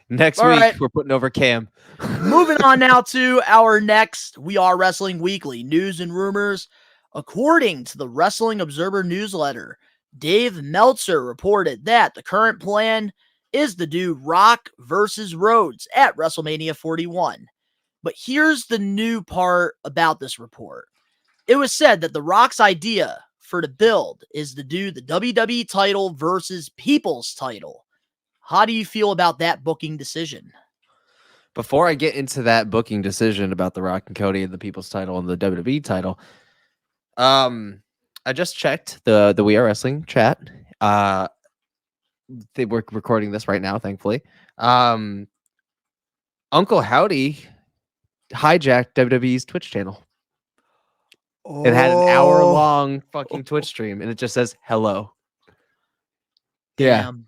Next week, we're putting over Cam. Moving on now to our next We Are Wrestling Weekly news and rumors. According to the Wrestling Observer newsletter, Dave Meltzer reported that the current plan is to do Rock versus Rhodes at WrestleMania 41. But here's the new part about this report. It was said that The Rock's idea for the build is to do the WWE title versus People's title. How do you feel about that booking decision? Before I get into that booking decision about The Rock and Cody and the People's title and the WWE title, I just checked the We Are Wrestling chat. They were recording this right now, thankfully. Uncle Howdy hijacked WWE's Twitch channel. It had an hour-long fucking Twitch stream, and it just says hello. Yeah. Damn.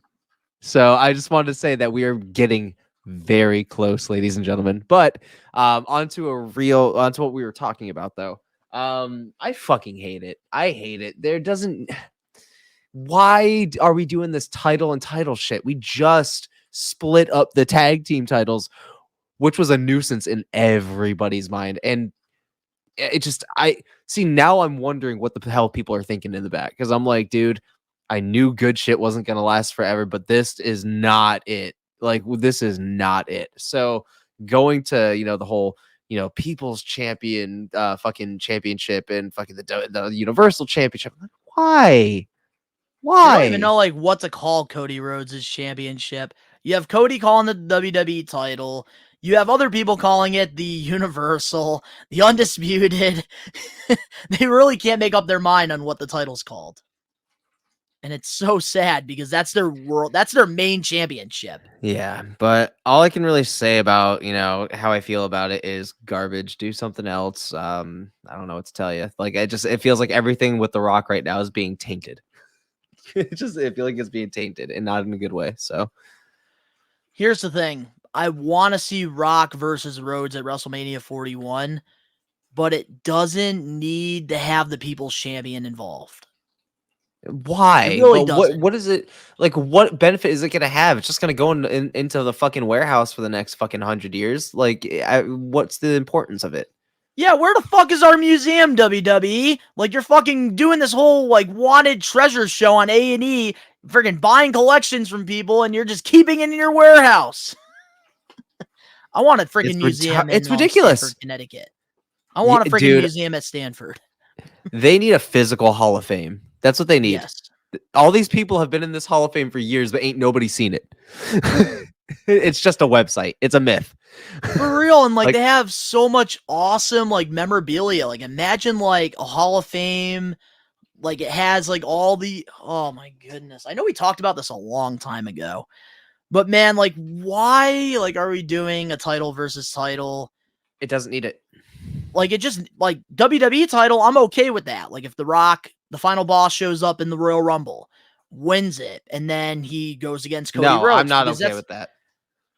So I just wanted to say that we are getting very close, ladies and gentlemen. But onto what we were talking about, though. I fucking hate it. I hate it. Why are we doing this title and title shit? We just split up the tag team titles, which was a nuisance in everybody's mind. And now I'm wondering what the hell people are thinking in the back. Because I'm like, dude, I knew good shit wasn't going to last forever, but this is not it. Like, this is not it. So going to, the whole, People's Champion fucking championship and fucking the Universal Championship. Like, why? I don't even know what to call Cody Rhodes' championship. You have Cody calling the WWE title. You have other people calling it the Universal, the Undisputed. They really can't make up their mind on what the title's called. And it's so sad because that's their main championship. Yeah, but all I can really say about, how I feel about it is garbage. Do something else. I don't know what to tell you. Like it feels like everything with The Rock right now is being tainted. I feel like it's being tainted and not in a good way. So Here's the thing. I want to see Rock versus Rhodes at WrestleMania 41, but it doesn't need to have the People's Champion involved. why? It really But doesn't. what is it like? What benefit is it gonna have? It's just gonna go into the fucking warehouse for the next fucking 100 years. Like, what's the importance of it? Yeah, where the fuck is our museum, WWE? Like, you're fucking doing this whole, like, wanted treasure show on A&E, freaking buying collections from people, and you're just keeping it in your warehouse. I want a freaking museum It's in ridiculous. Stamford, Connecticut. I want a freaking Dude, museum at Stanford. they need a physical Hall of Fame. That's what they need. Yes. All these people have been in this Hall of Fame for years, but ain't nobody seen it. It's just a website. It's a myth. For real, and like they have so much awesome like memorabilia. Like imagine like a Hall of Fame, like it has like all the oh my goodness. I know we talked about this a long time ago. But man, like why like are we doing a title versus title? It doesn't need it. Like it just like WWE title, I'm okay with that. Like if The Rock, the final boss shows up in the Royal Rumble, wins it, and then he goes against Cody Rhodes. I'm not okay with that.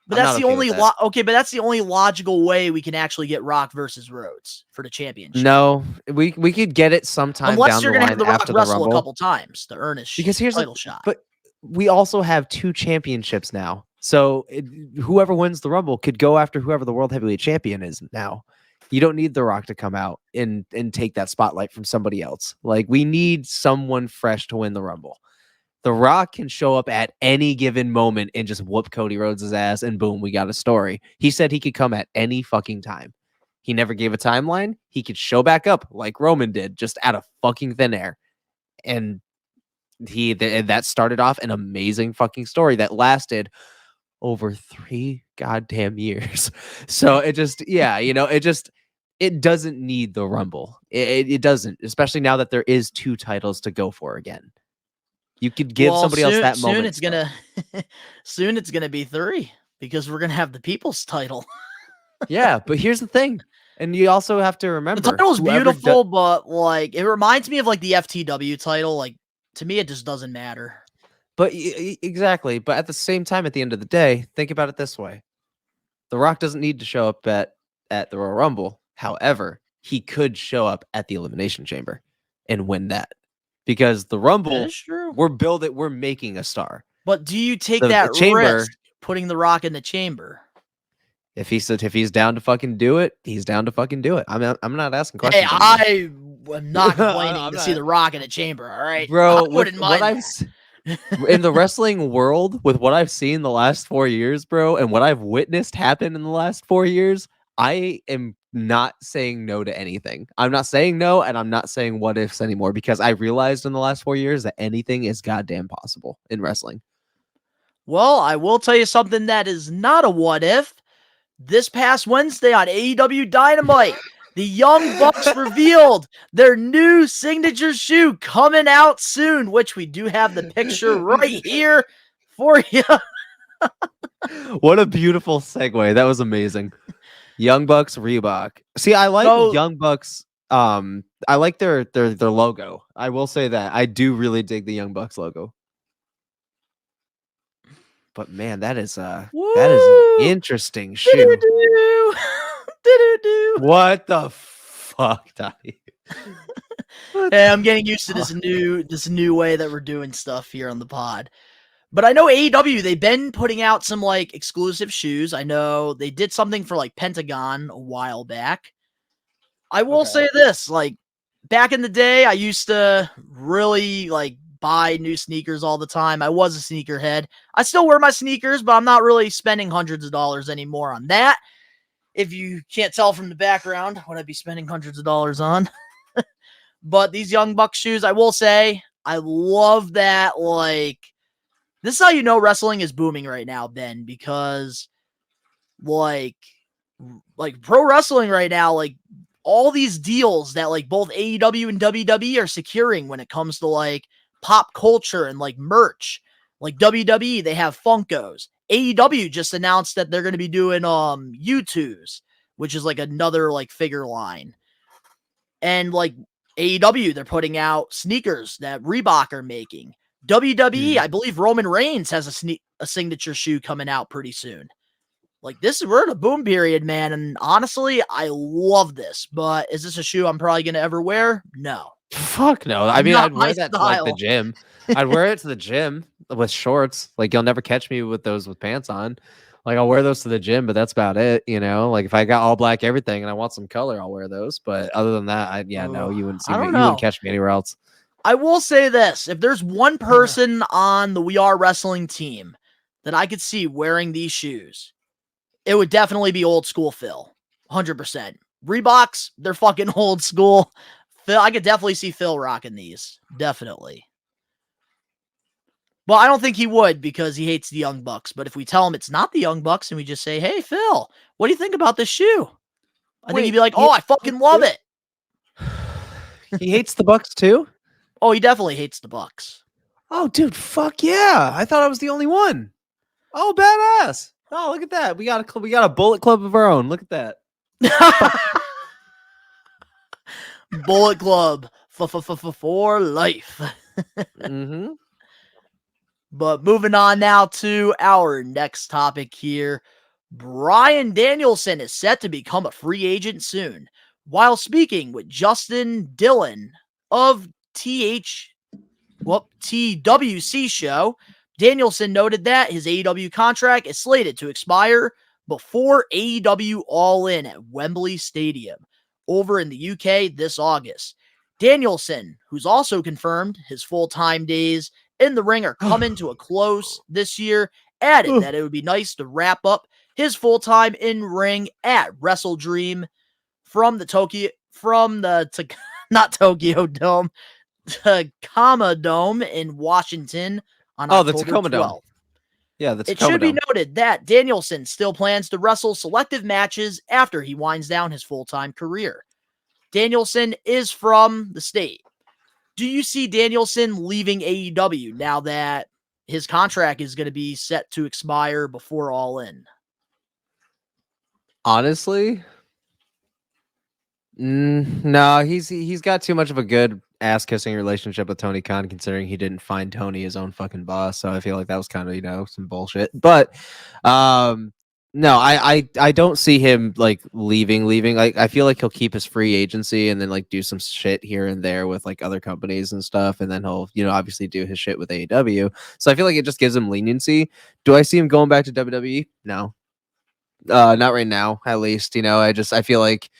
But that's the only but that's the only logical way we can actually get Rock versus Rhodes for the championship. No, we could get it sometime unless down you're the gonna line have The Rock after the wrestle Rumble. a couple times to earn his Because here's title shot. But we also have 2 championships now, so whoever wins the Rumble could go after whoever the World Heavyweight Champion is now. You don't need The Rock to come out and take that spotlight from somebody else. Like we need someone fresh to win the Rumble. The Rock can show up at any given moment and just whoop Cody Rhodes' ass, and boom, we got a story. He said he could come at any fucking time. He never gave a timeline. He could show back up like Roman did, just out of fucking thin air. And that started off an amazing fucking story that lasted over 3 goddamn years. So it just, it doesn't need the Rumble. It doesn't, especially now that there is 2 titles to go for again. You could give somebody else that moment. Soon it's gonna be 3 because we're gonna have the People's title. Yeah, but here's the thing, and you also have to remember the title's beautiful, but like it reminds me of like the FTW title. Like to me, it just doesn't matter. But exactly. But at the same time, at the end of the day, think about it this way: The Rock doesn't need to show up at the Royal Rumble. However, he could show up at the Elimination Chamber and win that. Because the Rumble, we're making a star. But do you take that risk putting The Rock in the chamber? If he's down to fucking do it, he's down to fucking do it. I'm not asking questions. Hey, I'm not complaining to see The Rock in a chamber. All right, bro. I wouldn't mind. In the wrestling world, with what I've seen the last 4 years, bro, and what I've witnessed happen in the last 4 years, I am not saying no to anything. I'm not saying no, and I'm not saying what ifs anymore because I realized in the last 4 years that anything is goddamn possible in wrestling. Well, I will tell you something that is not a what if. This past Wednesday on AEW Dynamite, the Young Bucks revealed their new signature shoe coming out soon, which we do have the picture right here for you. What a beautiful segue. That was amazing. Young Bucks Reebok. See, I like Young Bucks. I like their logo. I will say that. I do really dig the Young Bucks logo. But man, that is an interesting shoe. What the fuck, Donnie? Hey, I'm getting used to this new way that we're doing stuff here on the pod. But I know AEW, they've been putting out some like exclusive shoes. I know they did something for like Pentagon a while back. I will say this, like back in the day, I used to really like buy new sneakers all the time. I was a sneakerhead. I still wear my sneakers, but I'm not really spending hundreds of dollars anymore on that. If you can't tell from the background, what I'd be spending hundreds of dollars on. But these Young Bucks shoes, I will say, I love that. Like, this is how you know wrestling is booming right now, Ben, because like pro wrestling right now, like all these deals that like both AEW and WWE are securing when it comes to like pop culture and like merch. Like WWE, they have Funkos. AEW just announced that they're going to be doing U2s, which is like another like figure line. And like AEW, they're putting out sneakers that Reebok are making. WWE, I believe Roman Reigns has a signature shoe coming out pretty soon. Like we're in a boom period, man. And honestly, I love this. But is this a shoe I'm probably going to ever wear? No. Fuck no. I mean, Not I'd wear my that to like the style. gym. I'd wear it to the gym with shorts. Like you'll never catch me with those with pants on. Like I'll wear those to the gym, but that's about it. You know, like if I got all black everything and I want some color, I'll wear those. But other than that, no, you wouldn't see I me. don't You wouldn't know. catch me anywhere else. I will say this. If there's one person on the We Are Wrestling team that I could see wearing these shoes, it would definitely be old school Phil. 100%. Reeboks, they're fucking old school. Phil, I could definitely see Phil rocking these. Definitely. Well, I don't think he would because he hates the Young Bucks. But if we tell him it's not the Young Bucks and we just say, hey, Phil, what do you think about this shoe? I think he'd be like, oh, I fucking love it. He hates the Bucks too? Oh, he definitely hates the Bucks. Oh, dude, fuck yeah. I thought I was the only one. Oh, badass. Oh, look at that. We got a Bullet Club of our own. Look at that. Bullet Club for life. Mm-hmm. But moving on now to our next topic here. Bryan Danielson is set to become a free agent soon. While speaking with Justin Dillon of TWC show, Danielson noted that his AEW contract is slated to expire before AEW All In at Wembley Stadium over in the UK this August. Danielson, who's also confirmed his full-time days in the ring are coming to a close this year, added that it would be nice to wrap up his full-time in-ring at Wrestle Dream from the not Tokyo Dome, Tacoma Dome in Washington on October the Tacoma 12th. Dome. Yeah, the It Tacoma should be Dome. noted that Danielson still plans to wrestle selective matches after he winds down his full-time career. Danielson is from the state. Do you see Danielson leaving AEW now that his contract is going to be set to expire before All In? Honestly, no, he's got too much of a good ass-kissing relationship with Tony Khan, considering he didn't find Tony his own fucking boss. So I feel like that was kind of, some bullshit. But no, I don't see him like leaving. Like I feel like he'll keep his free agency and then like do some shit here and there with like other companies and stuff, and then he'll obviously do his shit with AEW. So I feel like it just gives him leniency. Do I see him going back to WWE? No, not right now. At least I feel like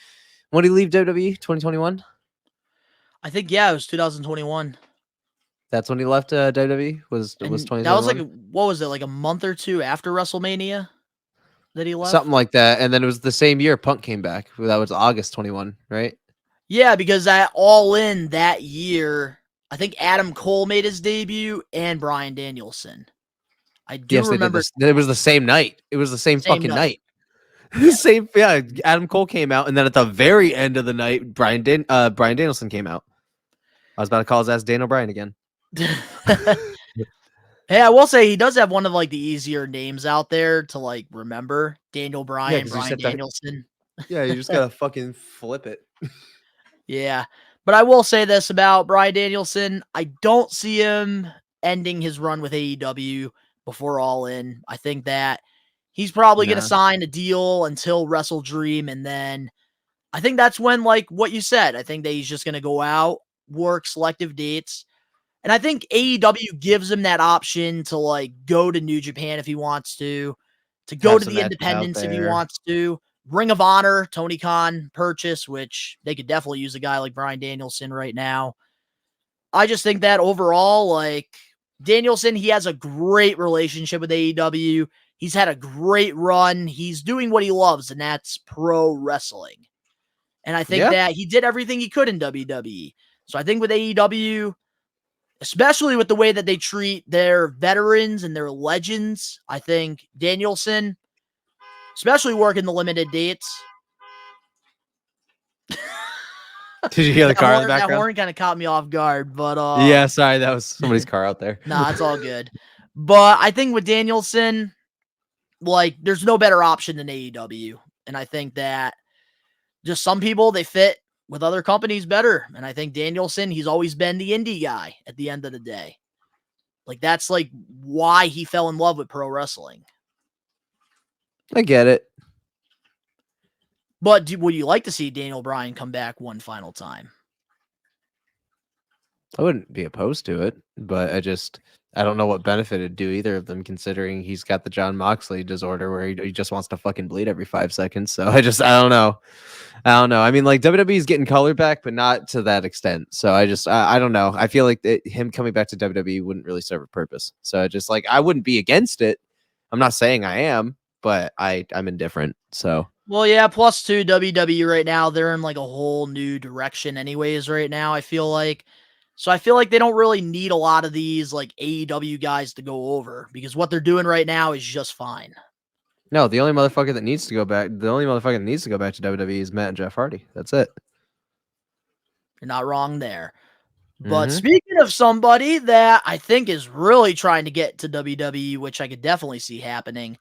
when did he leave WWE? 2021. I think it was 2021. That's when he left WWE. Was 2021? That was like what was it, like a month or two after WrestleMania that he left? Something like that. And then it was the same year Punk came back. That was August 21, right? Yeah, because at All In that year, I think Adam Cole made his debut and Bryan Danielson. I do remember. It was the same night. It was the same fucking night. Same, yeah. Adam Cole came out, and then at the very end of the night, Bryan Danielson came out. I was about to call his ass Dan O'Brien again. Hey, I will say he does have one of like the easier names out there to like remember. Daniel Bryan, Bryan Danielson. Yeah, you just gotta fucking flip it. Yeah. But I will say this about Bryan Danielson. I don't see him ending his run with AEW before All In. I think that he's probably going to sign a deal until Wrestle Dream. And then I think that's when, like what you said, I think that he's just going to go out, work selective dates. And I think AEW gives him that option to like go to New Japan if he wants to go to the independents if he wants to. Ring of Honor, Tony Khan purchase, which they could definitely use a guy like Bryan Danielson right now. I just think that overall, like Danielson, he has a great relationship with AEW. He's had a great run. He's doing what he loves, and that's pro wrestling. And I think that he did everything he could in WWE. So I think with AEW, especially with the way that they treat their veterans and their legends, I think Danielson, especially working the limited dates. Did you hear the That car in the horn, that background? horn kind of caught me off guard, but Yeah, sorry, that was somebody's car out there. nah, it's all good. But I think with Danielson, like, there's no better option than AEW, and I think that just some people they fit with other companies better, and I think Danielson, he's always been the indie guy at the end of the day. Like, that's like why he fell in love with pro wrestling. I get it. But would you like to see Daniel Bryan come back one final time? I wouldn't be opposed to it, but I don't know what benefit it'd do either of them, considering he's got the John Moxley disorder where he just wants to fucking bleed every 5 seconds. So I don't know. I mean, like, WWE's getting color back, but not to that extent. So I don't know. I feel like him coming back to WWE wouldn't really serve a purpose. So I wouldn't be against it. I'm not saying I am, but I'm indifferent. So. Well, yeah, plus two, WWE right now, they're in like a whole new direction anyways right now, I feel like. So I feel like they don't really need a lot of these like AEW guys to go over because what they're doing right now is just fine. No, the only motherfucker that needs to go back to WWE is Matt and Jeff Hardy. That's it. You're not wrong there. But speaking of somebody that I think is really trying to get to WWE, which I could definitely see happening,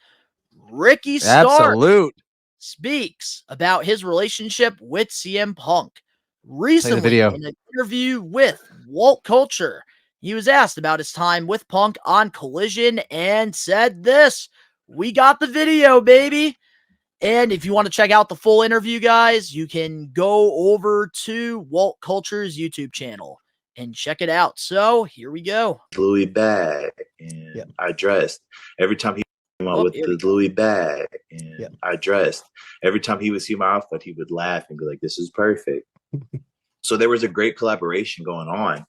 Ricky Starks Absolute. speaks about his relationship with CM Punk. Recently, video. in an interview with Walt Culture, he was asked about his time with Punk on Collision and said this: "We got the video, baby." And if you want to check out the full interview, guys, you can go over to Walt Culture's YouTube channel and check it out. So here we go. Louis bag, and I dressed every time he came out with the Louis bag, and I dressed every time he would see my outfit, he would laugh and be like, "This is perfect." So there was a great collaboration going on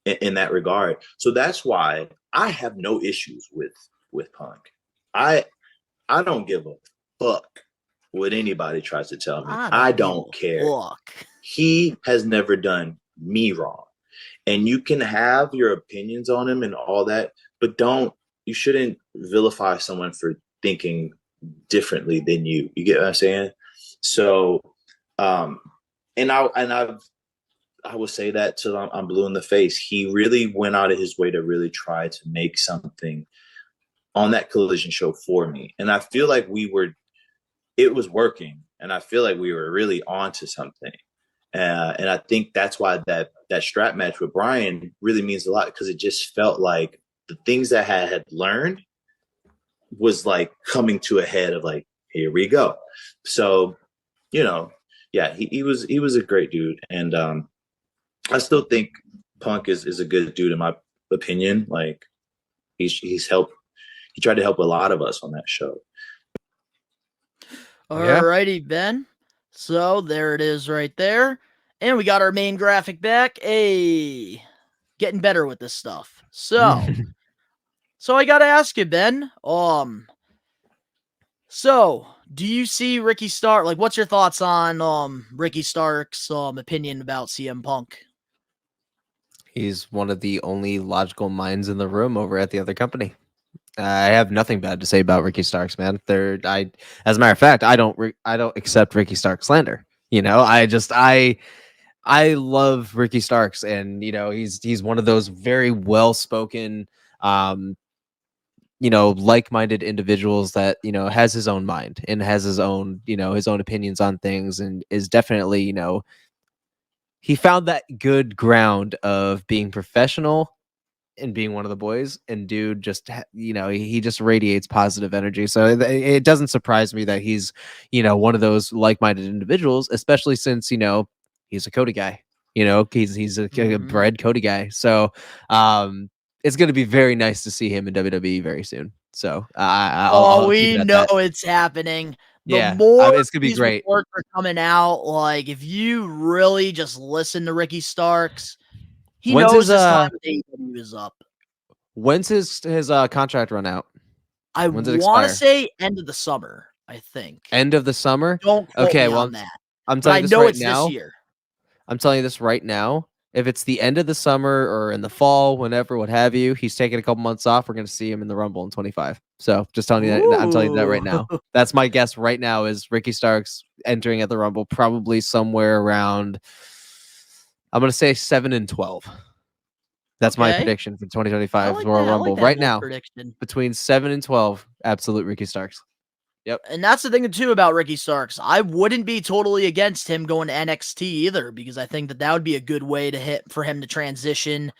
in that regard. So that's why I have no issues with Punk. I don't give a fuck what anybody tries to tell me. I don't care. He has never done me wrong. And you can have your opinions on him and all that, but you shouldn't vilify someone for thinking differently than you. You get what I'm saying? So, I will say that till I'm blue in the face. He really went out of his way to really try to make something on that Collision show for me. And I feel like it was working. And I feel like we were really onto something. And I think that's why that strap match with Brian really means a lot, because it just felt like the things that I had learned was like coming to a head of like, here we go. So, yeah, he was a great dude. And I still think Punk is a good dude in my opinion. Like he's helped. He tried to help a lot of us on that show. Alrighty, Ben. So there it is right there. And we got our main graphic back. Hey, getting better with this stuff. So, I got to ask you, Ben. So do you see Ricky Stark? Like, what's your thoughts on Ricky Stark's opinion about CM Punk? He's one of the only logical minds in the room over at the other company. I have nothing bad to say about Ricky Starks, man. As a matter of fact, I don't accept Ricky Starks slander. I love Ricky Starks, and he's one of those very well spoken, like-minded individuals that has his own mind and has his own opinions on things, and is definitely he found that good ground of being professional and being one of the boys, and dude just he just radiates positive energy. So it doesn't surprise me that he's one of those like-minded individuals, especially since he's a Cody guy. He's a bred Cody guy. So it's going to be very nice to see him in WWE very soon. So I'll keep it at that. It's happening. The more it's gonna be great. Reports are coming out. Like, if you really just listen to Ricky Starks, he knows his time with AEW is up. When's his contract run out? I want to say end of the summer. I think end of the summer. Don't quote me on that. I'm telling you this right now. This year. I'm telling you this right now. If it's the end of the summer or in the fall, whenever, what have you, he's taking a couple months off. We're going to see him in the Rumble in 25. So just telling you that. I'm telling you that right now. That's my guess right now, is Ricky Starks entering at the Rumble, probably somewhere around I'm gonna say 7-12. That's my Okay. prediction for I 2025 like Royal that. I like Rumble. that Right bold now, prediction. between 7 and 12, absolute Ricky Starks. Yep. And that's the thing too about Ricky Starks. I wouldn't be totally against him going to NXT either, because I think that would be a good way for him to transition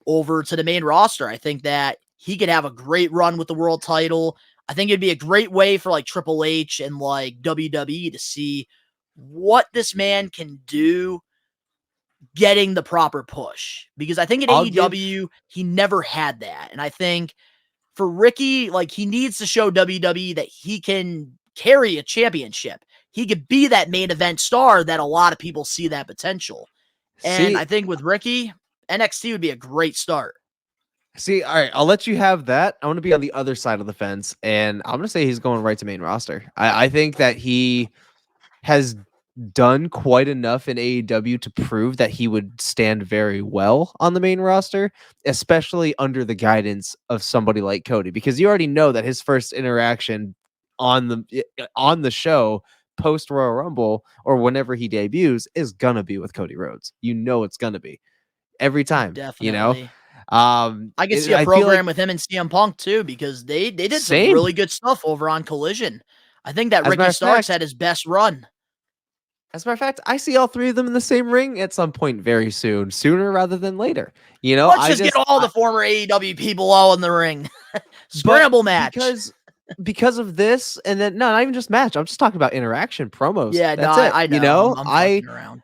over to the main roster. I think that he could have a great run with the world title. I think it'd be a great way for like Triple H and like WWE to see what this man can do getting the proper push. Because I think at AEW, he never had that. And I think for Ricky, like, he needs to show WWE that he can carry a championship. He could be that main event star that a lot of people see that potential. And I think with Ricky, NXT would be a great start. See, all right, I'll let you have that. I want to be on the other side of the fence, and I'm gonna say he's going right to main roster. I think that he has done quite enough in AEW to prove that he would stand very well on the main roster, especially under the guidance of somebody like Cody, because you already know that his first interaction on the show post Royal Rumble or whenever he debuts is gonna be with Cody Rhodes. You know it's gonna be every time. Definitely. I could see a I feel program like with him and CM Punk too, because they did some same. really good stuff over on Collision. I think that As a Ricky matter of Starks fact- had his best run. As a matter of fact, I see all three of them in the same ring at some point very soon, sooner rather than later. You know, Let's just get all the former AEW people all in the ring. Scramble match. Because of this, and then no, not even just match. I'm just talking about interaction promos. Yeah, That's no, it. I know. You know, I'm fucking around.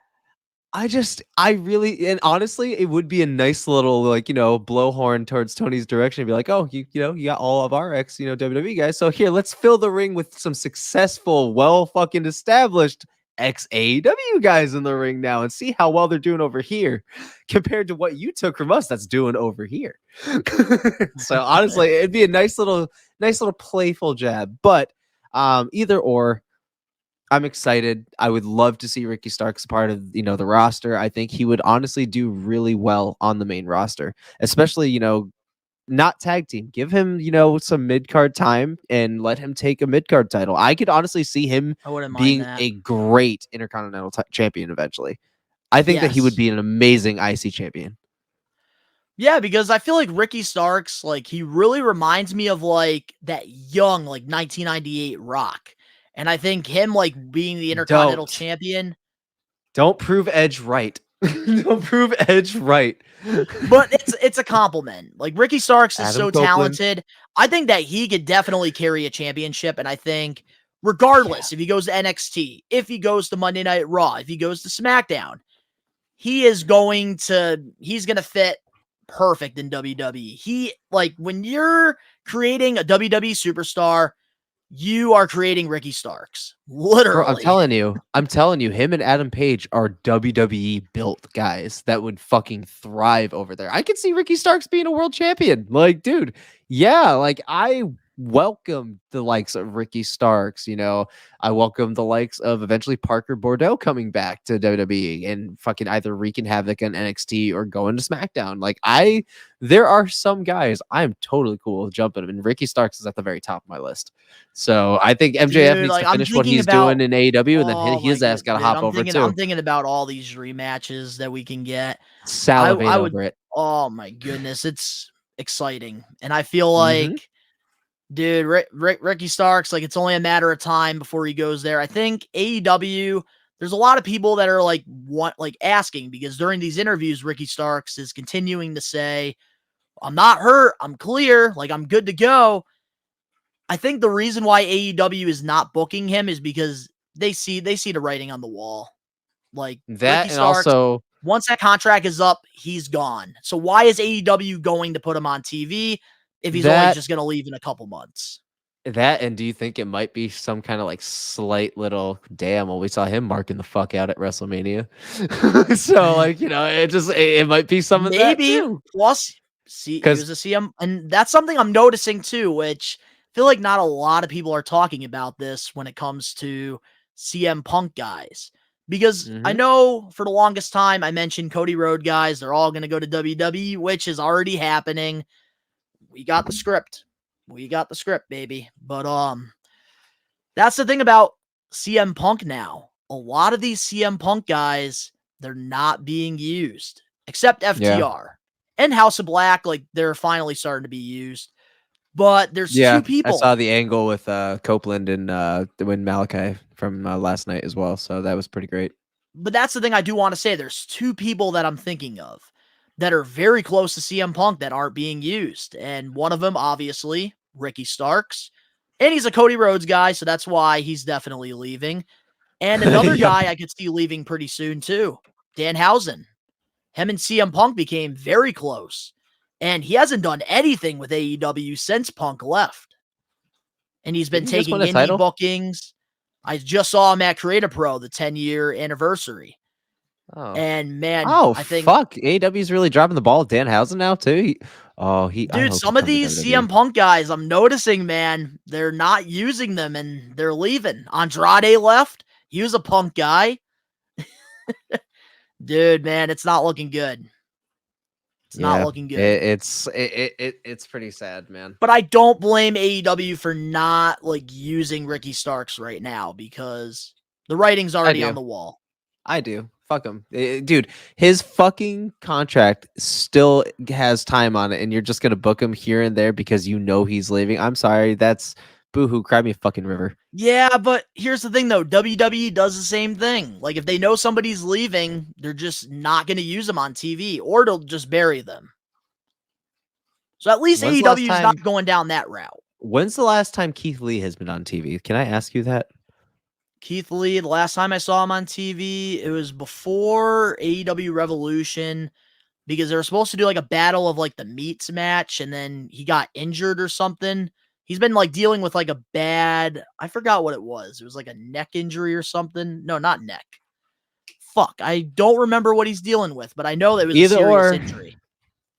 I really, and honestly, it would be a nice little, like, you know, blowhorn towards Tony's direction and be like, oh, you know, you got all of our WWE guys. So here, let's fill the ring with some successful, well fucking established ex-AEW guys in the ring now and see how well they're doing over here compared to what you took from us that's doing over here. So honestly, it'd be a nice little playful jab. But either or, I'm excited. I would love to see Ricky Starks part of, the roster. I think he would honestly do really well on the main roster, especially, not tag team. Give him, some mid-card time and let him take a mid-card title. I could honestly see him being a great Intercontinental champion eventually. I think that he would be an amazing IC champion. Yeah, because I feel like Ricky Starks, like, he really reminds me of, like, that young, like, 1998 Rock. And I think him, like, being the Intercontinental champion. Don't prove Edge right. Don't prove Edge right. But it's a compliment. Like, Ricky Starks is so talented. I think that he could definitely carry a championship. And I think regardless if he goes to NXT, if he goes to Monday Night Raw, if he goes to SmackDown, he's going to fit perfect in WWE. He, like, when you're creating a WWE superstar, you are creating Ricky Starks. Literally. Bro, I'm telling you, him and Adam Page are WWE built guys that would fucking thrive over there. I could see Ricky Starks being a world champion. Like, dude, yeah, like, I welcome the likes of Ricky Starks. I welcome the likes of eventually Parker Bordeaux coming back to WWE and fucking either wreaking havoc on NXT or going to SmackDown. Like, there are some guys I'm totally cool with jumping them, and Ricky Starks is at the very top of my list. So I think MJF needs to finish what he's doing in AEW, and then his ass got to hop over too. I'm thinking about all these rematches that we can get. Salivate over it. Oh my goodness, it's exciting, and I feel like, dude, Ricky Starks, like, it's only a matter of time before he goes there. I think AEW, there's a lot of people that are asking, because during these interviews, Ricky Starks is continuing to say, I'm not hurt, I'm clear, like, I'm good to go. I think the reason why AEW is not booking him is because they see the writing on the wall. Like, that, Ricky and Starks, also, once that contract is up, he's gone. So why is AEW going to put him on TV if he's only just going to leave in a couple months? That, and do you think it might be some kind of like slight little damn? Well, we saw him marking the fuck out at WrestleMania, so like, it might be some of that too. Plus, here's a CM, and that's something I'm noticing too, which I feel like not a lot of people are talking about this when it comes to CM Punk guys. Because I know for the longest time I mentioned Cody Rhodes guys, they're all going to go to WWE, which is already happening. We got the script. We got the script, baby. But that's the thing about CM Punk now. A lot of these CM Punk guys, they're not being used, except FTR and House of Black. Like, they're finally starting to be used. But there's two people. I saw the angle with Copeland and when Malachi from last night as well. So that was pretty great. But that's the thing I do want to say. There's two people that I'm thinking of that are very close to CM Punk that aren't being used. And one of them, obviously, Ricky Starks. And he's a Cody Rhodes guy, so that's why he's definitely leaving. And another guy I could see leaving pretty soon, too. Danhausen. Him and CM Punk became very close. And he hasn't done anything with AEW since Punk left. And he's been taking indie bookings. I just saw him at Creative Pro, the 10-year anniversary. Oh. And man, I think AEW's really dropping the ball. Danhausen now too. Dude, some of these CM Punk guys, I'm noticing, man, they're not using them and they're leaving. Andrade left. He was a Punk guy. Dude, man, it's not looking good. It's not looking good. It's pretty sad, man. But I don't blame AEW for not using Ricky Starks right now because the writing's already on the wall. I do. Fuck him. Dude, his fucking contract still has time on it, and you're just going to book him here and there because you know he's leaving. I'm sorry. That's boo-hoo. Cry me a fucking river. Yeah, but here's the thing, though. WWE does the same thing. Like, if they know somebody's leaving, they're just not going to use them on TV, or they'll just bury them. So at least AEW is not going down that route. When's the last time Keith Lee has been on TV? Can I ask you that? Keith Lee, the last time I saw him on TV, it was before AEW Revolution because they were supposed to do a battle of the meats match, and then he got injured or something. He's been dealing with a bad, I forgot what it was. It was a neck injury or something. No, not neck. Fuck, I don't remember what he's dealing with, but I know that it was a serious injury.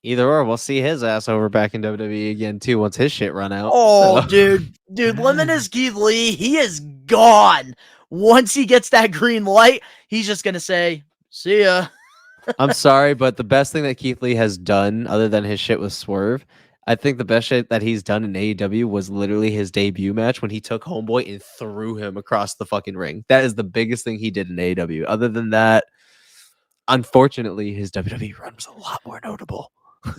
Either or, we'll see his ass over back in WWE again too once his shit run out. Oh, dude, Limitless Keith Lee, he is gone. Once he gets that green light, he's just gonna say, "See ya." I'm sorry, but the best thing that Keith Lee has done, other than his shit with Swerve, I think the best shit that he's done in AEW was literally his debut match when he took Homeboy and threw him across the fucking ring. That is the biggest thing he did in AEW. Other than that, unfortunately, his WWE run was a lot more notable.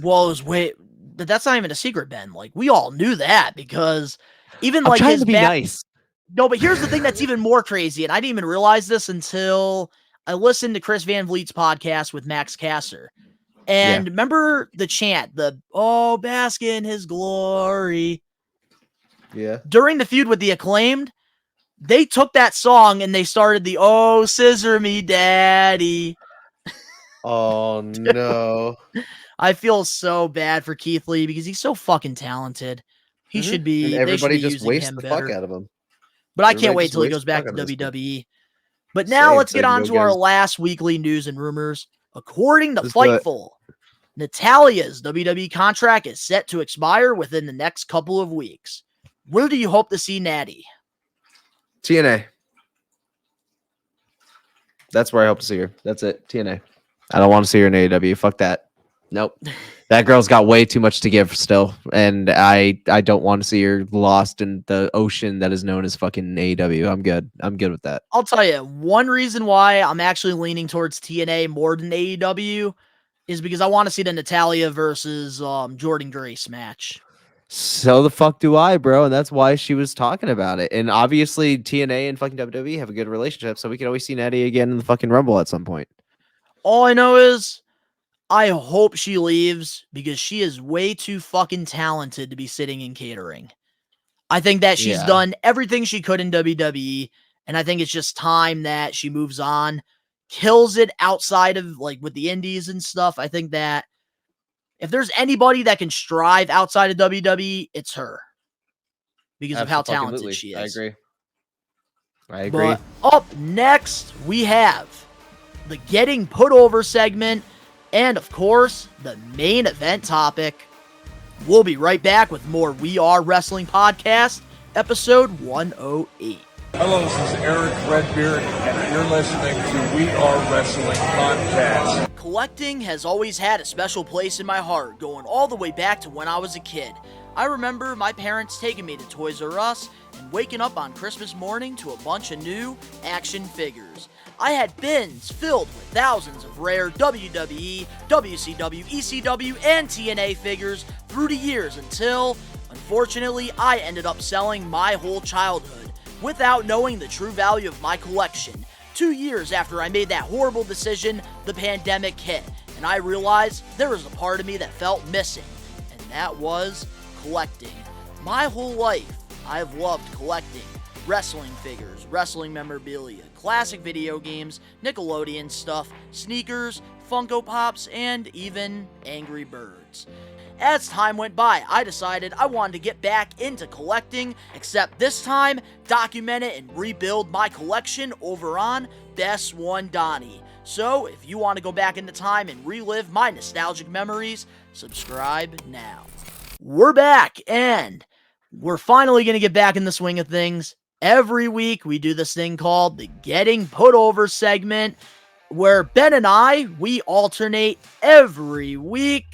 Well, it was but that's not even a secret, Ben. We all knew that because even I'm trying to be nice. No, but here's the thing that's even more crazy, and I didn't even realize this until I listened to Chris Van Vliet's podcast with Max Caster. And remember the chant, bask in his glory. Yeah. During the feud with the Acclaimed, they took that song and they started the "Oh, scissor me, daddy." Oh, no. I feel so bad for Keith Lee because he's so fucking talented. He should be. And everybody just wastes the fuck out of him. But I can't wait till he goes back to WWE. But now let's get on to our last weekly news and rumors. According to Fightful, Natalya's WWE contract is set to expire within the next couple of weeks. Where do you hope to see Natty? TNA. That's where I hope to see her. That's it. TNA. I don't want to see her in AEW. Fuck that. Nope. That girl's got way too much to give still. And I don't want to see her lost in the ocean that is known as fucking AEW. I'm good. I'm good with that. I'll tell you, one reason why I'm actually leaning towards TNA more than AEW is because I want to see the Natalya versus Jordan Grace match. So the fuck do I, bro? And that's why she was talking about it. And obviously TNA and fucking WWE have a good relationship, so we could always see Natty again in the fucking Rumble at some point. All I know is I hope she leaves because she is way too fucking talented to be sitting in catering. I think that she's done everything she could in WWE, and I think it's just time that she moves on, kills it outside of with the indies and stuff. I think that if there's anybody that can strive outside of WWE, it's her because of how talented she is. I agree. But up next, we have the Getting Put Over segment, and of course, the main event topic. We'll be right back with more We Are Wrestling Podcast, episode 108. Hello, this is Eric Redbeard, and you're listening to We Are Wrestling Podcast. Collecting has always had a special place in my heart, going all the way back to when I was a kid. I remember my parents taking me to Toys R Us and waking up on Christmas morning to a bunch of new action figures. I had bins filled with thousands of rare WWE, WCW, ECW, and TNA figures through the years until, unfortunately, I ended up selling my whole childhood without knowing the true value of my collection. 2 years after I made that horrible decision, the pandemic hit, and I realized there was a part of me that felt missing, and that was collecting. My whole life, I've loved collecting wrestling figures, wrestling memorabilia, classic video games, Nickelodeon stuff, sneakers, Funko Pops, and even Angry Birds. As time went by, I decided I wanted to get back into collecting, except this time, document it and rebuild my collection over on Best One Donnie. So, if you want to go back into time and relive my nostalgic memories, subscribe now. We're back, and we're finally going to get back in the swing of things. Every week, we do this thing called the Getting Put Over segment, where Ben and I, we alternate every week,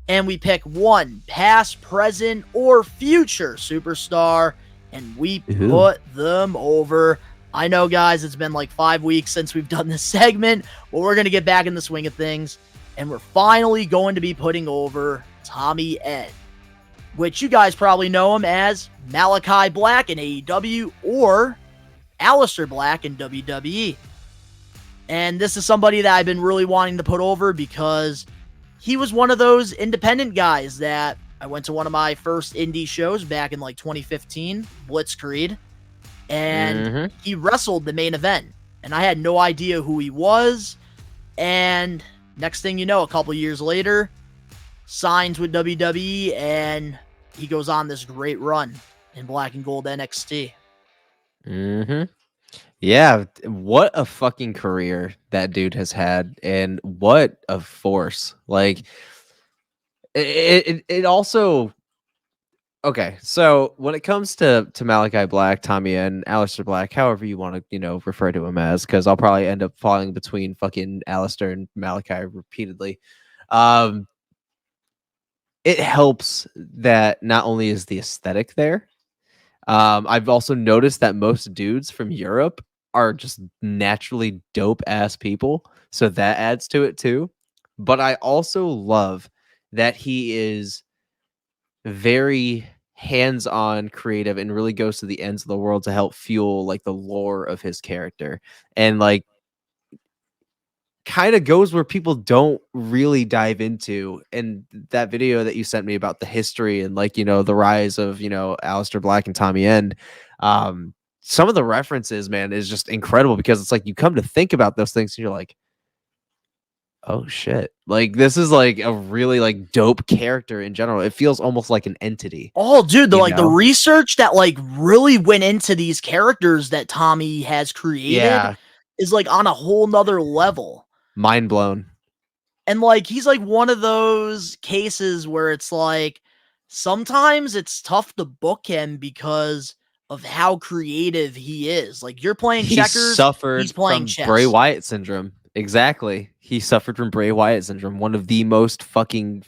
and we pick one past, present, or future superstar, and we put them over. I know, guys, it's been like 5 weeks since we've done this segment, but we're going to get back in the swing of things, and we're finally going to be putting over Tommy End, which you guys probably know him as Malachi Black in AEW or Aleister Black in WWE. And this is somebody that I've been really wanting to put over because he was one of those independent guys that I went to one of my first indie shows back in like 2015, Blitzkrieg, and he wrestled the main event. And I had no idea who he was. And next thing you know, a couple years later, signs with WWE, and he goes on this great run in Black and Gold NXT. Yeah, what a fucking career that dude has had, and what a force. Like, it also... Okay, so when it comes to Malachi Black, Tommy, and Aleister Black, however you want to, refer to him as, because I'll probably end up falling between fucking Aleister and Malachi repeatedly. It helps that not only is the aesthetic there, I've also noticed that most dudes from Europe are just naturally dope ass people, so that adds to it too. But I also love that he is very hands-on creative and really goes to the ends of the world to help fuel like the lore of his character, and like kind of goes where people don't really dive into. And that video that you sent me about the history and like, the rise of, Aleister Black and Tommy End, some of the references, man, is just incredible, because it's like you come to think about those things and you're like, oh shit, like this is like a really like dope character in general. It feels almost like an entity. Oh, dude, the research that like really went into these characters that Tommy has created is like on a whole nother level. Mind blown. And like he's like one of those cases where it's like sometimes it's tough to book him because of how creative he is. Like you're playing checkers, he's playing chess. Bray Wyatt syndrome. Exactly. He suffered from Bray Wyatt syndrome. One of the most fucking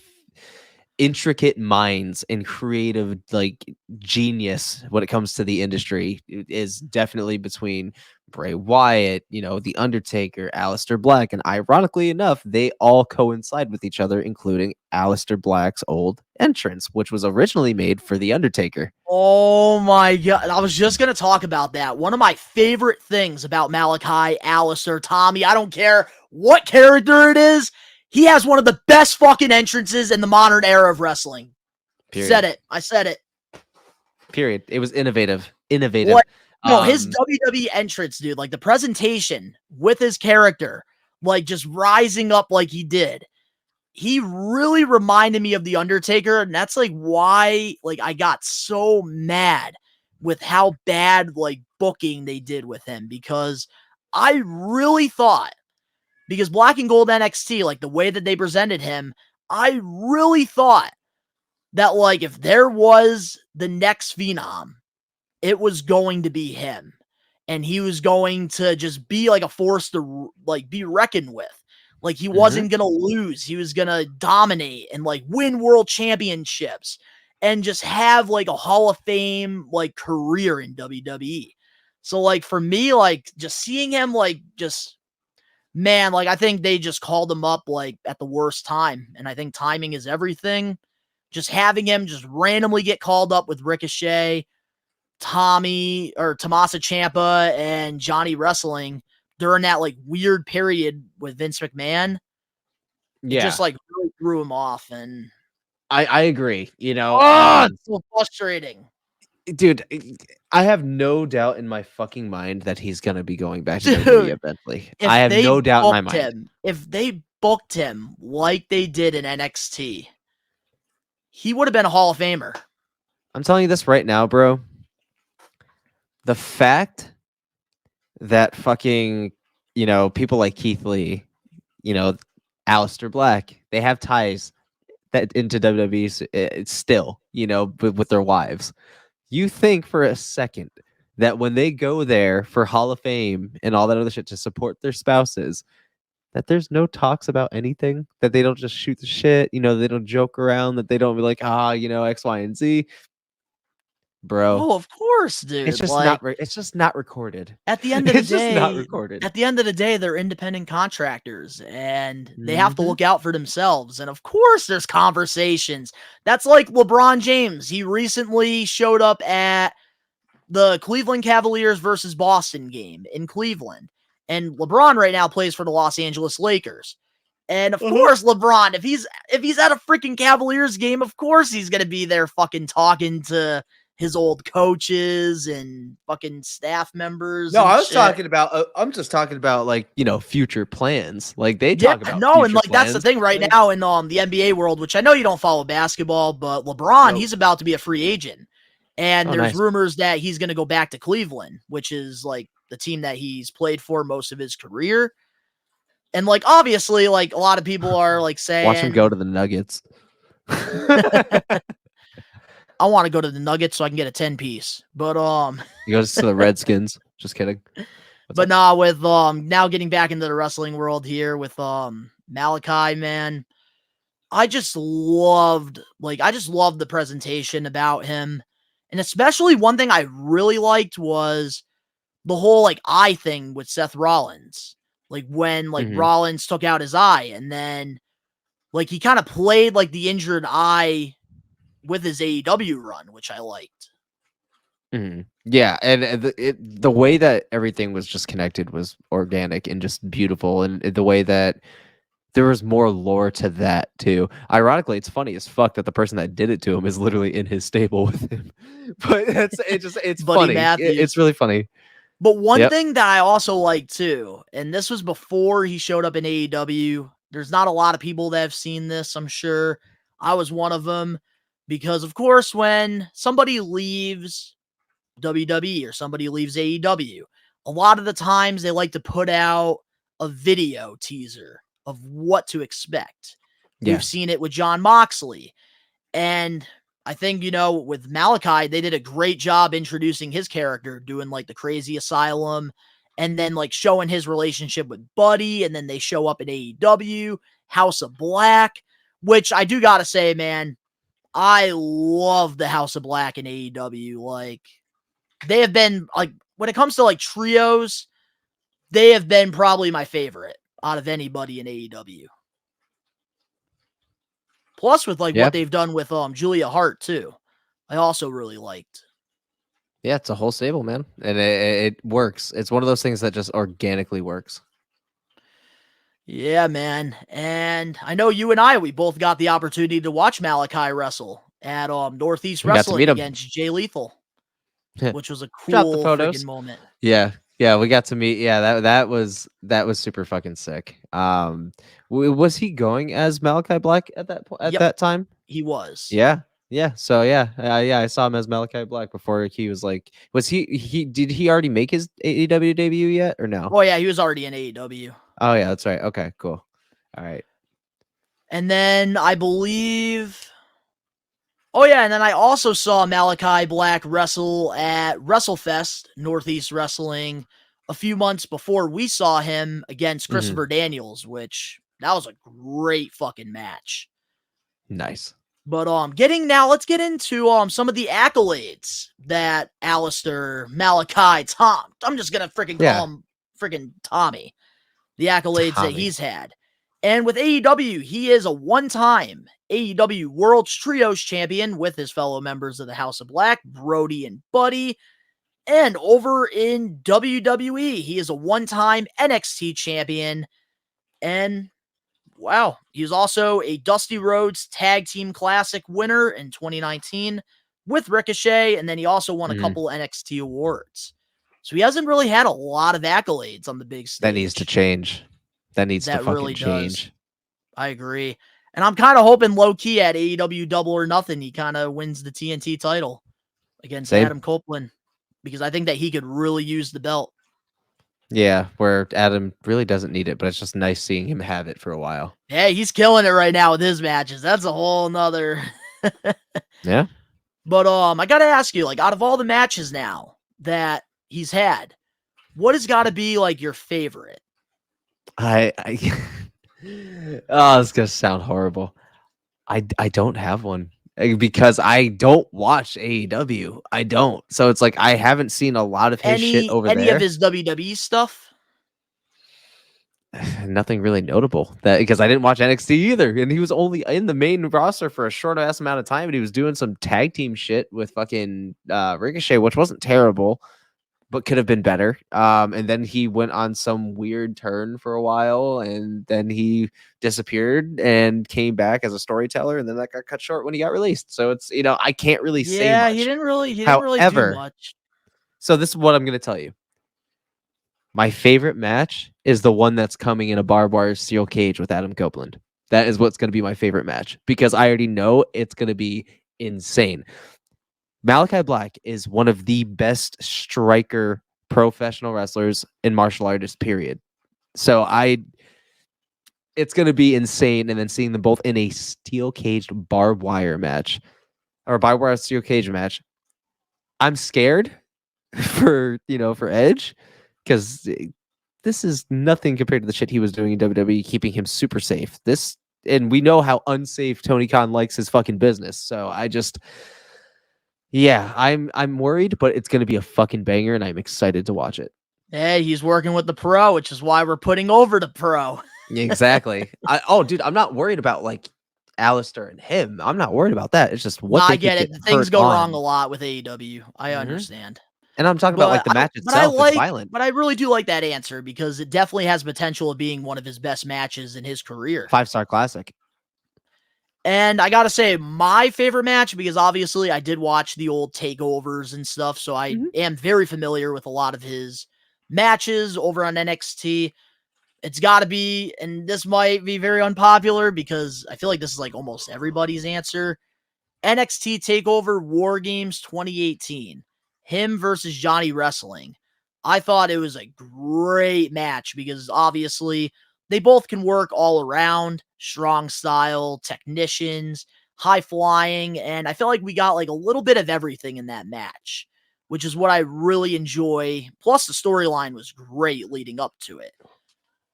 intricate minds and creative like genius when it comes to the industry is definitely between Bray Wyatt, The Undertaker, Aleister Black, and ironically enough, they all coincide with each other, including Aleister Black's old entrance, which was originally made for The Undertaker. Oh my god, I was just gonna talk about that. One of my favorite things about Malachi, Aleister, Tommy, I don't care what character it is, he has one of the best fucking entrances in the modern era of wrestling. Period. Said it. I said it. Period. It was innovative. What? No, his WWE entrance, dude, like the presentation with his character, like just rising up like he did. He really reminded me of The Undertaker, and that's like why like I got so mad with how bad like booking they did with him, because I really thought, because Black and Gold NXT, like the way that they presented him, I really thought that like if there was the next Phenom, it was going to be him, and he was going to just be like a force to like be reckoned with. Like he wasn't going to lose. He was going to dominate and like win world championships and just have like a Hall of Fame like career in WWE. So, like, for me, like, just seeing him, like, just, man, like, I think they just called him up, like, at the worst time. And I think timing is everything. Just having him just randomly get called up with Ricochet, Tommaso Ciampa, and Johnny Wrestling during that, like, weird period with Vince McMahon. It just, like, really threw him off. And I agree. it's so frustrating. Dude, I have no doubt in my fucking mind that he's gonna be going back to WWE eventually. I have no doubt in my mind. If they booked him like they did in NXT, he would have been a Hall of Famer. I'm telling you this right now, bro. The fact that fucking, people like Keith Lee, Aleister Black, they have ties that into WWE still, with their wives. You think for a second that when they go there for Hall of Fame and all that other shit to support their spouses, that there's no talks about anything, that they don't just shoot the shit, they don't joke around, that they don't be like, X, Y, and Z. Bro. Oh, of course, dude. It's just not recorded. At the end of the It's day, just not recorded. At the end of the day, they're independent contractors and they have to look out for themselves. And of course, there's conversations. That's like LeBron James. He recently showed up at the Cleveland Cavaliers versus Boston game in Cleveland. And LeBron right now plays for the Los Angeles Lakers. And of course, LeBron, if he's at a freaking Cavaliers game, of course he's gonna be there fucking talking to his old coaches and fucking staff members. No, I'm just talking about like, future plans. Like they talk about and like that's the thing right now in the NBA world, which I know you don't follow basketball, but LeBron, he's about to be a free agent. And there's rumors that he's going to go back to Cleveland, which is like the team that he's played for most of his career. And like obviously, like a lot of people are like saying, watch him go to the Nuggets. I want to go to the Nuggets so I can get a 10-piece. But he goes to the Redskins. Just kidding. But nah, with now getting back into the wrestling world here with Malachi, man. I just loved the presentation about him. And especially one thing I really liked was the whole like eye thing with Seth Rollins. Like when Rollins took out his eye and then like he kind of played like the injured eye with his AEW run, which I liked. Yeah, and the way that everything was just connected was organic and just beautiful, and the way that there was more lore to that too. Ironically, it's funny as fuck that the person that did it to him is literally in his stable with him. But it's funny. It's really funny. But one thing that I also like too, and this was before he showed up in AEW. There's not a lot of people that have seen this, I'm sure. I was one of them. Because, of course, when somebody leaves WWE or somebody leaves AEW, a lot of the times they like to put out a video teaser of what to expect. Yeah. We've seen it with Jon Moxley. And I think, with Malachi, they did a great job introducing his character, doing like the crazy asylum, and then like showing his relationship with Buddy. And then they show up in AEW, House of Black, which I do got to say, man, I love the House of Black in AEW. Like, they have been, like, when it comes to, like, trios, they have been probably my favorite out of anybody in AEW. Plus, with, like, what they've done with Julia Hart, too. I also really liked. Yeah, it's a whole stable, man. And it works. It's one of those things that just organically works. Yeah, man. And I know you and we both got the opportunity to watch Malachi wrestle at Northeast Wrestling against Jay Lethal, which was a cool freaking moment. Yeah, we got to meet. Yeah, that was super fucking sick. Was he going as Malachi Black at that time? He was. Yeah. So I saw him as Malachi Black before he was like. Was he? Did he already make his AEW debut yet or no? Oh yeah, he was already in AEW. Oh yeah, that's right. Okay, cool. All right. And then I believe. Oh yeah, and then I also saw Malachi Black wrestle at WrestleFest Northeast Wrestling a few months before we saw him against Christopher Daniels, which that was a great fucking match. Nice. But let's get into some of the accolades that Tom. I'm just gonna freaking call him freaking Tommy. The accolades that he's had. And with AEW, he is a one-time AEW World's Trios champion with his fellow members of the House of Black, Brody and Buddy. And over in WWE, he is a one-time NXT champion. And wow, he's also a Dusty Rhodes Tag Team Classic winner in 2019 with Ricochet. And then he also won a couple NXT awards. So he hasn't really had a lot of accolades on the big stage. That needs to change. That needs to fucking really change. Does. I agree. And I'm kind of hoping low-key at AEW Double or Nothing, he kind of wins the TNT title against Adam Copeland. Because I think that he could really use the belt. Yeah, where Adam really doesn't need it, but it's just nice seeing him have it for a while. Yeah, he's killing it right now with his matches. That's a whole nother... Yeah. But I got to ask you, like, out of all the matches now that he's had, what has got to be, like, your favorite? Oh, it's gonna sound horrible. I don't have one because I don't watch AEW. I don't. So it's like I haven't seen a lot of his shit over there. Any of his WWE stuff? Nothing really notable because I didn't watch NXT either, and he was only in the main roster for a short ass amount of time, and he was doing some tag team shit with fucking Ricochet, which wasn't terrible, but could have been better. And then he went on some weird turn for a while, and then he disappeared and came back as a storyteller, and then that got cut short when he got released. So it's, I can't really say much. He didn't really do much. So this is what I'm going to tell you. My favorite match is the one that's coming in a barbed wire steel cage with Adam Copeland. That is what's going to be my favorite match because I already know it's going to be insane. Malachi Black is one of the best striker professional wrestlers in martial artists, period. So it's going to be insane. And then seeing them both in a steel caged barbed wire match or barbed wire steel cage match. I'm scared for Edge because this is nothing compared to the shit he was doing in WWE, keeping him super safe. And we know how unsafe Tony Khan likes his fucking business. So I'm worried, but it's going to be a fucking banger, and I'm excited to watch it. Hey, he's working with the pro, which is why we're putting over the pro. Exactly. Dude, I'm not worried about like Alistair and him. I'm not worried about that. It's just I get it. Things go wrong a lot with AEW. I understand. And I'm talking about like the match itself. It's violent. But I really do like that answer because it definitely has potential of being one of his best matches in his career. 5-star classic. And I gotta say, my favorite match, because obviously I did watch the old takeovers and stuff, so I am very familiar with a lot of his matches over on NXT. It's gotta be, and this might be very unpopular because I feel like this is like almost everybody's answer. NXT TakeOver War Games 2018. Him versus Johnny Wrestling. I thought it was a great match because obviously they both can work all around, strong style, technicians, high flying, and I feel like we got like a little bit of everything in that match, which is what I really enjoy. Plus the storyline was great leading up to it.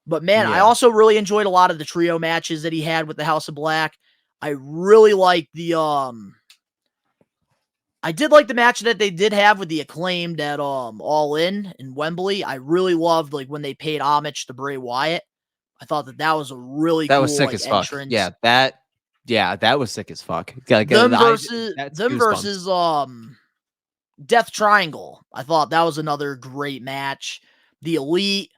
But man, I also really enjoyed a lot of the trio matches that he had with the House of Black. I really liked I did like the match that they did have with the Acclaimed at All In Wembley. I really loved like when they paid homage to Bray Wyatt. I thought that was a really cool was sick as fuck. entrance. That was sick as fuck. Them versus Death Triangle. I thought that was another great match. The Elite,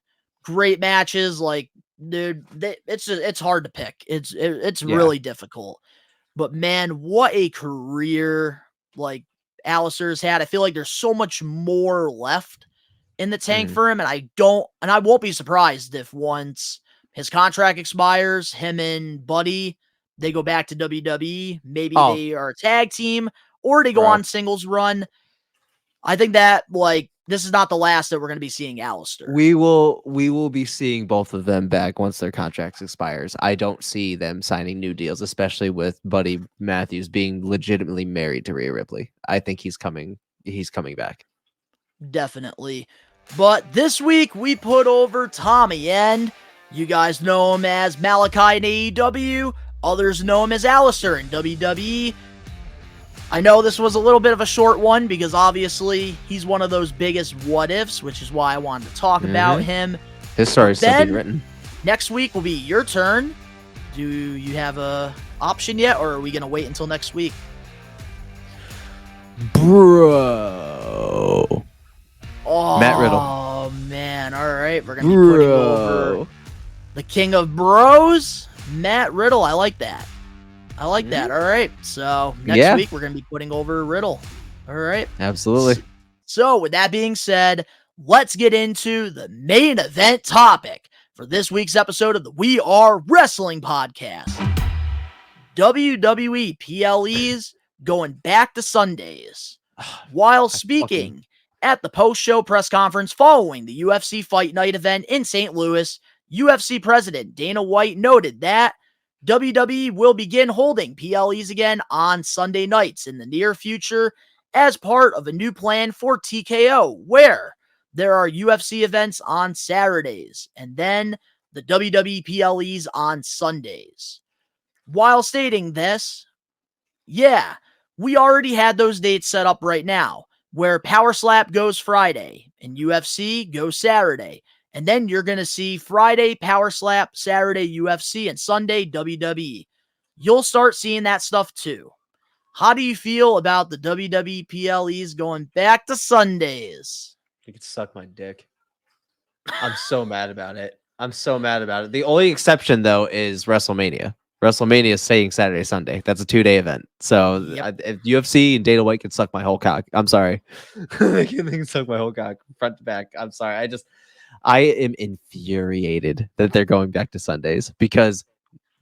great matches. Like, dude, it's hard to pick. It's really difficult. But man, what a career like Alistair's had. I feel like there's so much more left in the tank for him, and I won't be surprised if once his contract expires, him and Buddy, they go back to WWE. Maybe they are a tag team, or they go on singles run. I think that like this is not the last that we're going to be seeing Alistair. We will be seeing both of them back once their contracts expires. I don't see them signing new deals, especially with Buddy Matthews being legitimately married to Rhea Ripley. I think he's coming back. Definitely. But this week we put over Tommy, and you guys know him as Malachi in AEW, Others know him as Alistair in WWE. I know this was a little bit of a short one because obviously he's one of those biggest what ifs, which is why I wanted to talk about him. His story's still being written. Next week will be your turn. Do you have a option yet, or are we going to wait until next week? Bro. Oh, Matt Riddle. Oh, man. All right. We're going to be putting over the king of bros, Matt Riddle. I like that. I like that. All right. So next week, we're going to be putting over Riddle. All right. Absolutely. So with that being said, let's get into the main event topic for this week's episode of the We Are Wrestling podcast. WWE PLE's going back to Sundays. While speaking at the post-show press conference following the UFC Fight Night event in St. Louis, UFC President Dana White noted that WWE will begin holding PLEs again on Sunday nights in the near future as part of a new plan for TKO, where there are UFC events on Saturdays and then the WWE PLEs on Sundays. While stating this, we already had those dates set up right now, where Power Slap goes Friday and UFC goes Saturday. And then you're going to see Friday Power Slap, Saturday UFC, and Sunday WWE. You'll start seeing that stuff too. How do you feel about the WWE PLEs going back to Sundays? You could suck my dick. I'm so mad about it. The only exception, though, is WrestleMania. WrestleMania is saying Saturday, Sunday. That's a 2-day event. So if UFC and Dana White can suck my whole cock. I'm sorry. they can suck my whole cock front to back. I'm sorry. I am infuriated that they're going back to Sundays because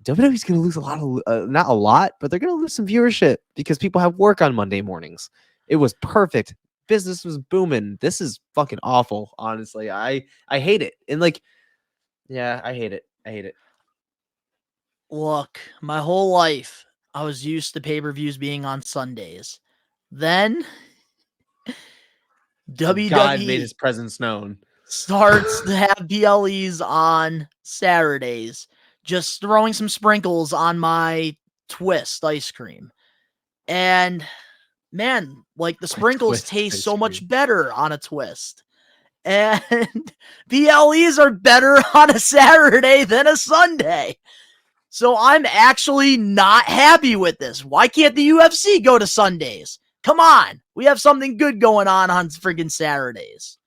WWE's going to lose a lot of, not a lot, but they're going to lose some viewership because people have work on Monday mornings. It was perfect. Business was booming. This is fucking awful. Honestly, I hate it. And I hate it. Look, my whole life, I was used to pay-per-views being on Sundays. Then WWE God made his presence known. Starts to have PLEs on Saturdays, just throwing some sprinkles on my Twist ice cream. And man, the sprinkles taste so much better on a Twist. And PLEs are better on a Saturday than a Sunday. So I'm actually not happy with this. Why can't the UFC go to Sundays? Come on. We have something good going on freaking Saturdays.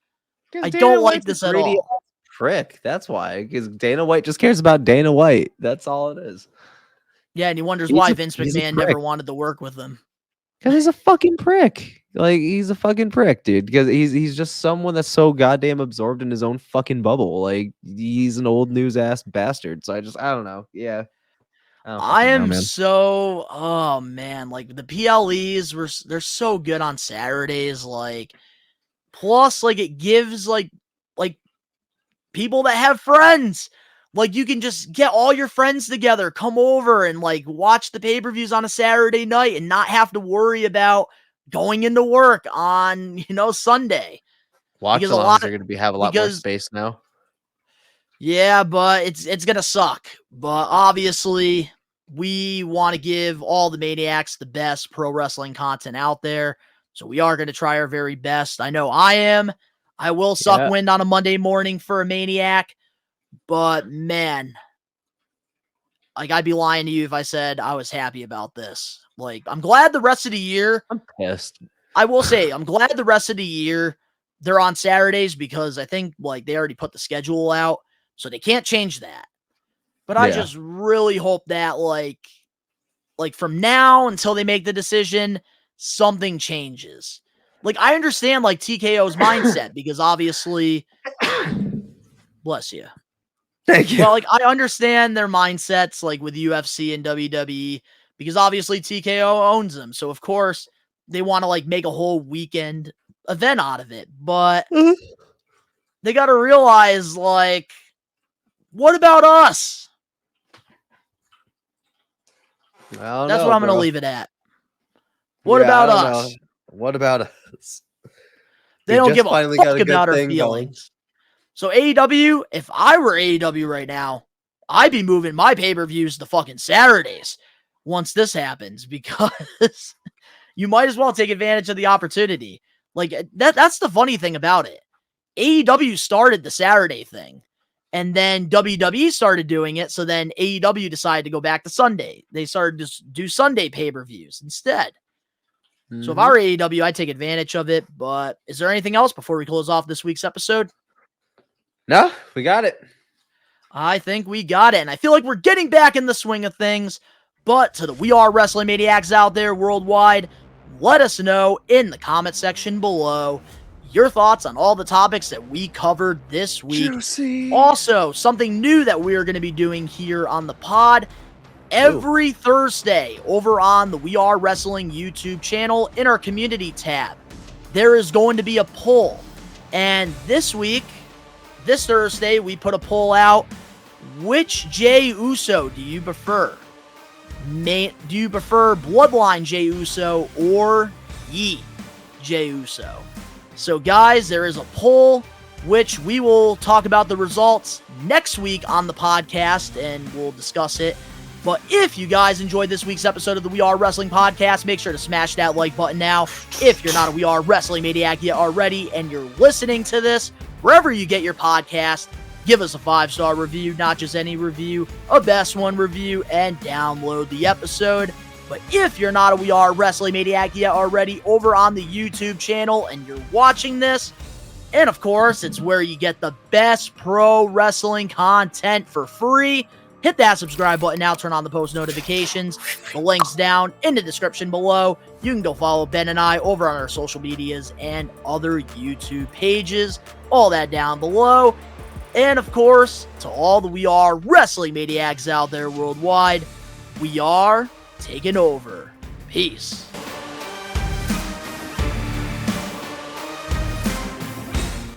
I don't like this at all. Prick. That's why. Because Dana White just cares about Dana White. That's all it is. Yeah, and he wonders why Vince McMahon never wanted to work with him. Because he's a fucking prick. He's a fucking prick, dude. Because he's just someone that's so goddamn absorbed in his own fucking bubble. He's an old news ass bastard. So I don't know. Yeah. Oh man, the PLEs they're so good on Saturdays. Plus, it gives people that have friends. You can just get all your friends together, come over and watch the pay-per-views on a Saturday night and not have to worry about going into work on, Sunday. Watch-alongs are going to have a lot more space now. Yeah, but it's going to suck. But obviously, we want to give all the maniacs the best pro wrestling content out there. So we are going to try our very best. I know I am. I will suck wind on a Monday morning for a maniac. But man, I'd be lying to you if I said I was happy about this. I'm glad the rest of the year. I'm pissed. I will say, I'm glad the rest of the year they're on Saturdays because I think they already put the schedule out. So they can't change that. But I just really hope that from now until they make the decision, something changes. I understand TKO's mindset because obviously, bless you. Thank you. Well, I understand their mindsets with UFC and WWE because obviously TKO owns them. So of course they want to make a whole weekend event out of it. But they got to realize what about us? That's what I'm going to leave it at. What about us? What about us? They don't give a fuck about our feelings. So AEW, if I were AEW right now, I'd be moving my pay-per-views to fucking Saturdays once this happens, because you might as well take advantage of the opportunity. Like, that's the funny thing about it. AEW started the Saturday thing, and then WWE started doing it, so then AEW decided to go back to Sunday. They started to do Sunday pay-per-views instead. So if I were AEW, I'd take advantage of it. But is there anything else before we close off this week's episode? No, we got it. I think we got it. And I feel like we're getting back in the swing of things. But to the We Are Wrestling Maniacs out there worldwide, let us know in the comment section below your thoughts on all the topics that we covered this week. Juicy. Also, something new that we're going to be doing here on the pod. Every Thursday over on the We Are Wrestling YouTube channel in our community tab, there is going to be a poll. And this week, this Thursday, we put a poll out. Which Jey Uso do you prefer? Do you prefer Bloodline Jey Uso or Yi Jey Uso? So guys, there is a poll, which we will talk about the results next week on the podcast, and we'll discuss it. But if you guys enjoyed this week's episode of the We Are Wrestling Podcast, make sure to smash that like button now. If you're not a We Are Wrestling Maniac yet already, and you're listening to this, wherever you get your podcast, give us a 5-star review, not just any review, a best one review, and download the episode. But if you're not a We Are Wrestling Maniac yet already over on the YouTube channel and you're watching this, and of course, it's where you get the best pro wrestling content for free, hit that subscribe button now, turn on the post notifications. The link's down in the description below. You can go follow Ben and I over on our social medias and other YouTube pages. All that down below. And of course, to all the We Are Wrestling Maniacs out there worldwide, we are taking over. Peace.